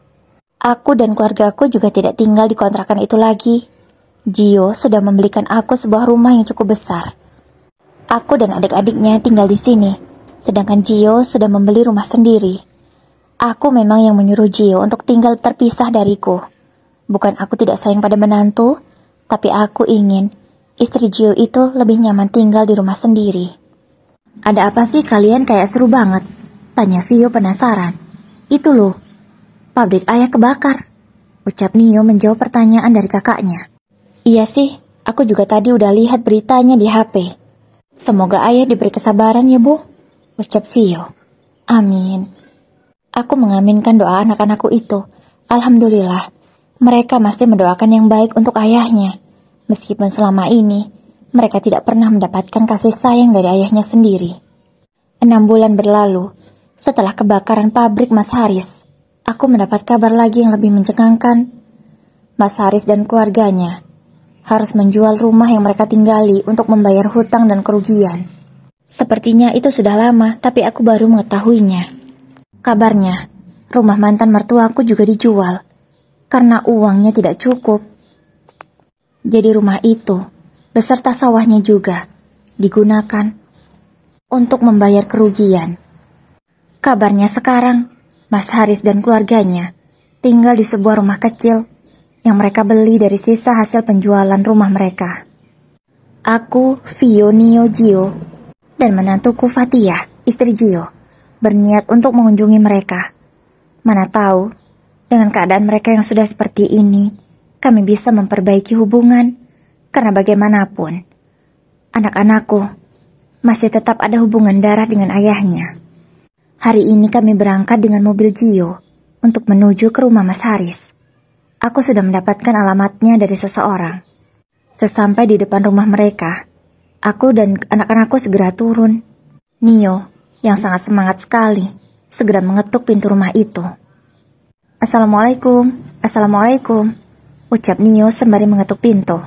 Aku dan keluargaku juga tidak tinggal di kontrakan itu lagi. Gio sudah membelikan aku sebuah rumah yang cukup besar. Aku dan adik-adiknya tinggal di sini, sedangkan Gio sudah membeli rumah sendiri. Aku memang yang menyuruh Gio untuk tinggal terpisah dariku. Bukan aku tidak sayang pada menantu, tapi aku ingin istri Gio itu lebih nyaman tinggal di rumah sendiri. Ada apa sih kalian kayak seru banget? Tanya Vio penasaran. Itu loh, pabrik ayah kebakar. Ucap Nio menjawab pertanyaan dari kakaknya. Iya sih, aku juga tadi udah lihat beritanya di HP. Semoga ayah diberi kesabaran ya, Bu. Ucap Vio. Amin. Aku mengaminkan doa anak-anakku itu. Alhamdulillah, mereka masih mendoakan yang baik untuk ayahnya. Meskipun selama ini, mereka tidak pernah mendapatkan kasih sayang dari ayahnya sendiri. 6 bulan berlalu, setelah kebakaran pabrik Mas Haris, aku mendapat kabar lagi yang lebih mencengangkan. Mas Haris dan keluarganya harus menjual rumah yang mereka tinggali untuk membayar hutang dan kerugian. Sepertinya itu sudah lama, tapi aku baru mengetahuinya. Kabarnya, rumah mantan mertuaku juga dijual, karena uangnya tidak cukup. Jadi rumah itu, beserta sawahnya juga, digunakan untuk membayar kerugian. Kabarnya sekarang, Mas Haris dan keluarganya tinggal di sebuah rumah kecil yang mereka beli dari sisa hasil penjualan rumah mereka. Aku, Vio, Nio, Gio, dan menantuku Fatia, istri Gio, berniat untuk mengunjungi mereka. Mana tahu, dengan keadaan mereka yang sudah seperti ini, kami bisa memperbaiki hubungan, karena bagaimanapun, anak-anakku masih tetap ada hubungan darah dengan ayahnya. Hari ini kami berangkat dengan mobil Gio untuk menuju ke rumah Mas Haris. Aku sudah mendapatkan alamatnya dari seseorang. Sesampai di depan rumah mereka, aku dan anak-anakku segera turun. Nio, yang sangat semangat sekali, segera mengetuk pintu rumah itu. Assalamualaikum, Assalamualaikum, ucap Nio sembari mengetuk pintu.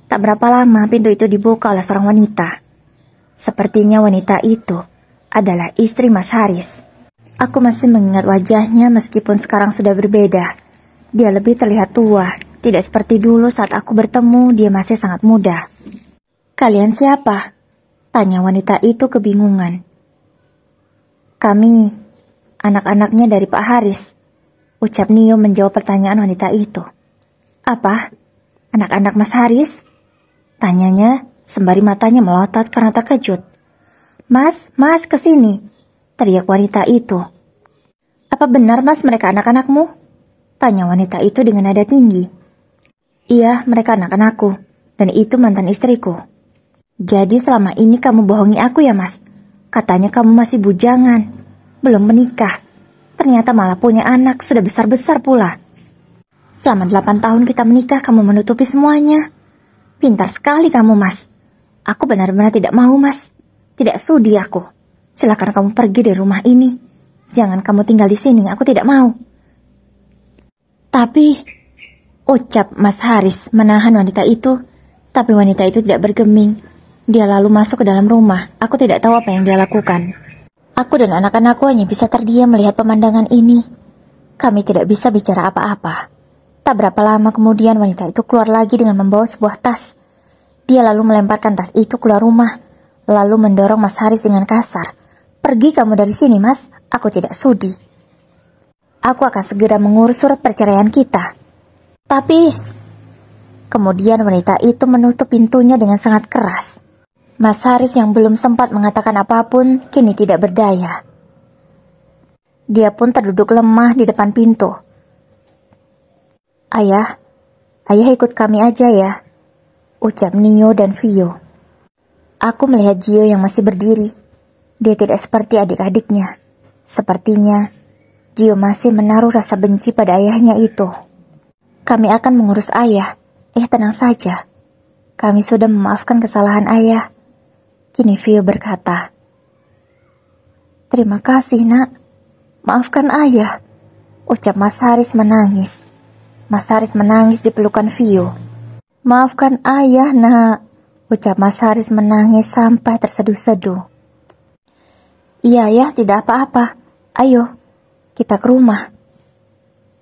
Tak berapa lama pintu itu dibuka oleh seorang wanita. Sepertinya wanita itu adalah istri Mas Haris. Aku masih mengingat wajahnya meskipun sekarang sudah berbeda. Dia lebih terlihat tua, tidak seperti dulu saat aku bertemu dia masih sangat muda. Kalian siapa? Tanya wanita itu kebingungan. Kami, anak-anaknya dari Pak Haris, ucap Nio menjawab pertanyaan wanita itu. Apa? Anak-anak Mas Haris? Tanyanya sembari matanya melotot karena terkejut. Mas, kesini, teriak wanita itu. Apa benar Mas mereka anak-anakmu? Tanya wanita itu dengan nada tinggi. Iya, mereka anak-anakku, dan itu mantan istriku. Jadi selama ini kamu bohongi aku ya Mas? Katanya kamu masih bujangan, belum menikah. Ternyata malah punya anak, sudah besar-besar pula. Selama 8 tahun kita menikah, kamu menutupi semuanya. Pintar sekali kamu Mas. Aku benar-benar tidak mau Mas. Tidak sudi aku. Silakan kamu pergi dari rumah ini. Jangan kamu tinggal di sini, aku tidak mau. Tapi, ucap Mas Haris menahan wanita itu. Tapi wanita itu tidak bergeming. Dia lalu masuk ke dalam rumah. Aku tidak tahu apa yang dia lakukan. Aku dan anak-anakku hanya bisa terdiam melihat pemandangan ini. Kami tidak bisa bicara apa-apa. Tak berapa lama kemudian wanita itu keluar lagi dengan membawa sebuah tas. Dia lalu melemparkan tas itu keluar rumah, lalu mendorong Mas Haris dengan kasar. Pergi kamu dari sini Mas, aku tidak sudi. Aku akan segera mengurus surat perceraian kita. Tapi, kemudian wanita itu menutup pintunya dengan sangat keras. Mas Haris yang belum sempat mengatakan apapun, kini tidak berdaya. Dia pun terduduk lemah di depan pintu. Ayah ikut kami aja ya, ucap Nio dan Vio. Aku melihat Gio yang masih berdiri. Dia tidak seperti adik-adiknya. Sepertinya Gio masih menaruh rasa benci pada ayahnya itu. Kami akan mengurus ayah. Tenang saja. Kami sudah memaafkan kesalahan ayah. Kini Vio berkata. Terima kasih, Nak. Maafkan ayah. Ucap Mas Haris menangis. Mas Haris menangis di pelukan Vio. Maafkan ayah, Nak. Ucap Mas Haris menangis sampai terseduh-seduh. Iya, ya, tidak apa-apa. Ayo, kita ke rumah.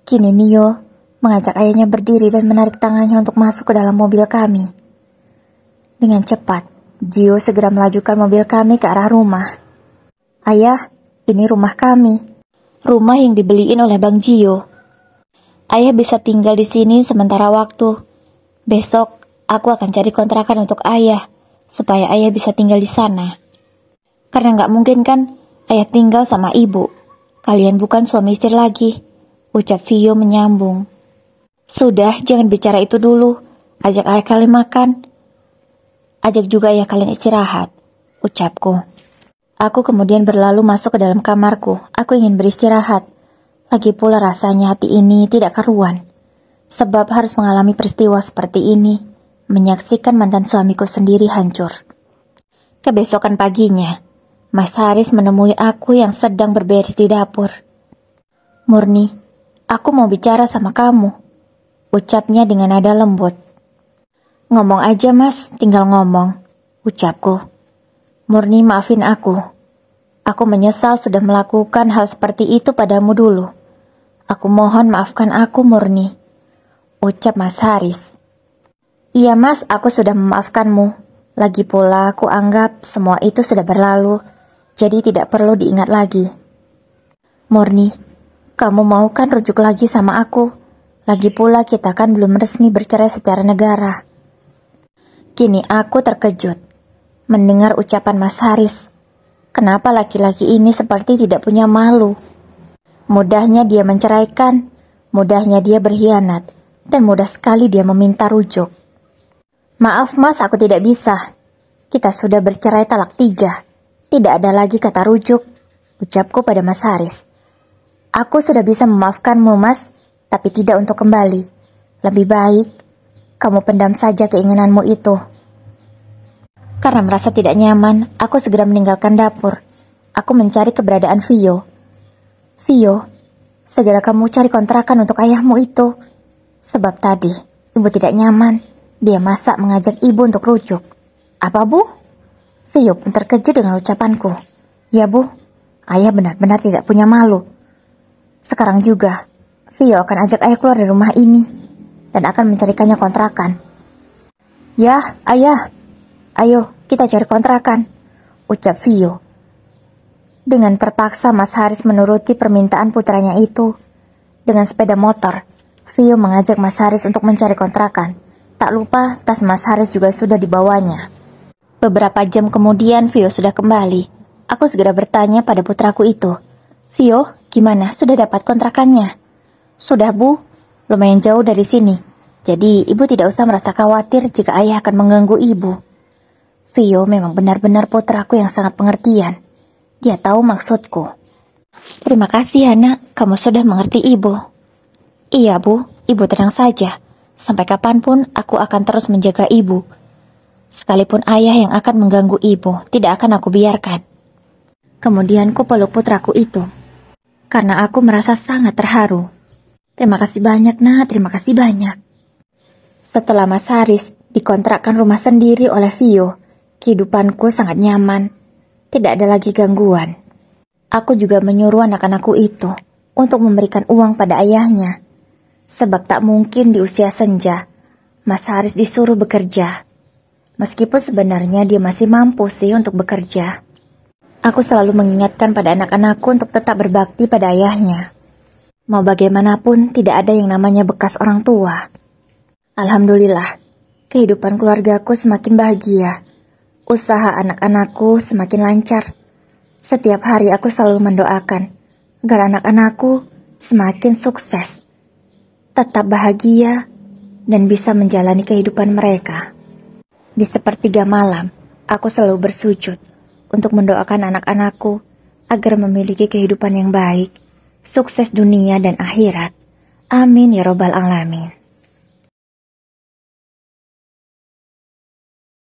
Kini Nio mengajak ayahnya berdiri dan menarik tangannya untuk masuk ke dalam mobil kami. Dengan cepat, Gio segera melajukan mobil kami ke arah rumah. Ayah, ini rumah kami. Rumah yang dibeliin oleh Bang Gio. Ayah bisa tinggal di sini sementara waktu. Besok, aku akan cari kontrakan untuk ayah, supaya ayah bisa tinggal di sana. Karena nggak mungkin kan, ayah tinggal sama ibu. Kalian bukan suami istri lagi, ucap Vio menyambung. Sudah, jangan bicara itu dulu. Ajak ayah kalian makan. Ajak juga ayah kalian istirahat, ucapku. Aku kemudian berlalu masuk ke dalam kamarku. Aku ingin beristirahat. Lagi pula rasanya hati ini tidak karuan. Sebab harus mengalami peristiwa seperti ini, menyaksikan mantan suamiku sendiri hancur. Kebesokan paginya, Mas Haris menemui aku yang sedang berberes di dapur. Murni, aku mau bicara sama kamu, ucapnya dengan nada lembut. Ngomong aja Mas, tinggal ngomong, ucapku. Murni, maafin aku. Aku menyesal sudah melakukan hal seperti itu padamu dulu. Aku mohon maafkan aku, Murni, ucap Mas Haris. Iya Mas, aku sudah memaafkanmu. Lagi pula aku anggap semua itu sudah berlalu, jadi tidak perlu diingat lagi. Murni, kamu mau kan rujuk lagi sama aku? Lagi pula kita kan belum resmi bercerai secara negara. Kini aku terkejut mendengar ucapan Mas Haris. Kenapa laki-laki ini seperti tidak punya malu? Mudahnya dia menceraikan, mudahnya dia berkhianat, dan mudah sekali dia meminta rujuk. Maaf Mas, aku tidak bisa. Kita sudah bercerai talak 3. Tidak ada lagi kata rujuk, ucapku pada Mas Haris. Aku sudah bisa memaafkanmu Mas, tapi tidak untuk kembali. Lebih baik, kamu pendam saja keinginanmu itu. Karena merasa tidak nyaman, aku segera meninggalkan dapur. Aku mencari keberadaan Vio. Vio, segera kamu cari kontrakan untuk ayahmu itu. Sebab tadi, ibu tidak nyaman. Dia masak mengajak ibu untuk rujuk. Apa Bu? Vio pun terkejut dengan ucapanku. Ya Bu, ayah benar-benar tidak punya malu. Sekarang juga, Vio akan ajak ayah keluar dari rumah ini dan akan mencarikannya kontrakan. Ya, ayah. Ayo, kita cari kontrakan, ucap Vio. Dengan terpaksa Mas Haris menuruti permintaan putranya itu. Dengan sepeda motor, Vio mengajak Mas Haris untuk mencari kontrakan. Tak lupa, tas Mas Haris juga sudah dibawanya. Beberapa jam kemudian Vio sudah kembali. Aku segera bertanya pada putraku itu. Vio, gimana? Sudah dapat kontrakannya? Sudah Bu, lumayan jauh dari sini. Jadi ibu tidak usah merasa khawatir jika ayah akan mengganggu ibu. Vio memang benar-benar putraku yang sangat pengertian. Dia tahu maksudku. Terima kasih anak, kamu sudah mengerti ibu. Iya Bu, ibu tenang saja. Sampai kapanpun aku akan terus menjaga ibu. Sekalipun ayah yang akan mengganggu ibu, tidak akan aku biarkan. Kemudian ku peluk putraku itu. Karena aku merasa sangat terharu. Terima kasih banyak nak, terima kasih banyak. Setelah Mas Haris dikontrakkan rumah sendiri oleh Vio, kehidupanku sangat nyaman. Tidak ada lagi gangguan. Aku juga menyuruh anak-anakku itu untuk memberikan uang pada ayahnya. Sebab tak mungkin di usia senja, Mas Haris disuruh bekerja. Meskipun sebenarnya dia masih mampu sih untuk bekerja. Aku selalu mengingatkan pada anak-anakku untuk tetap berbakti pada ayahnya. Mau bagaimanapun tidak ada yang namanya bekas orang tua. Alhamdulillah, kehidupan keluargaku semakin bahagia. Usaha anak-anakku semakin lancar. Setiap hari aku selalu mendoakan agar anak-anakku semakin sukses, tetap bahagia, dan bisa menjalani kehidupan mereka. Di sepertiga malam, Aku selalu bersujud untuk mendoakan anak-anakku agar memiliki kehidupan yang baik, sukses dunia dan akhirat. Amin ya robbal alamin.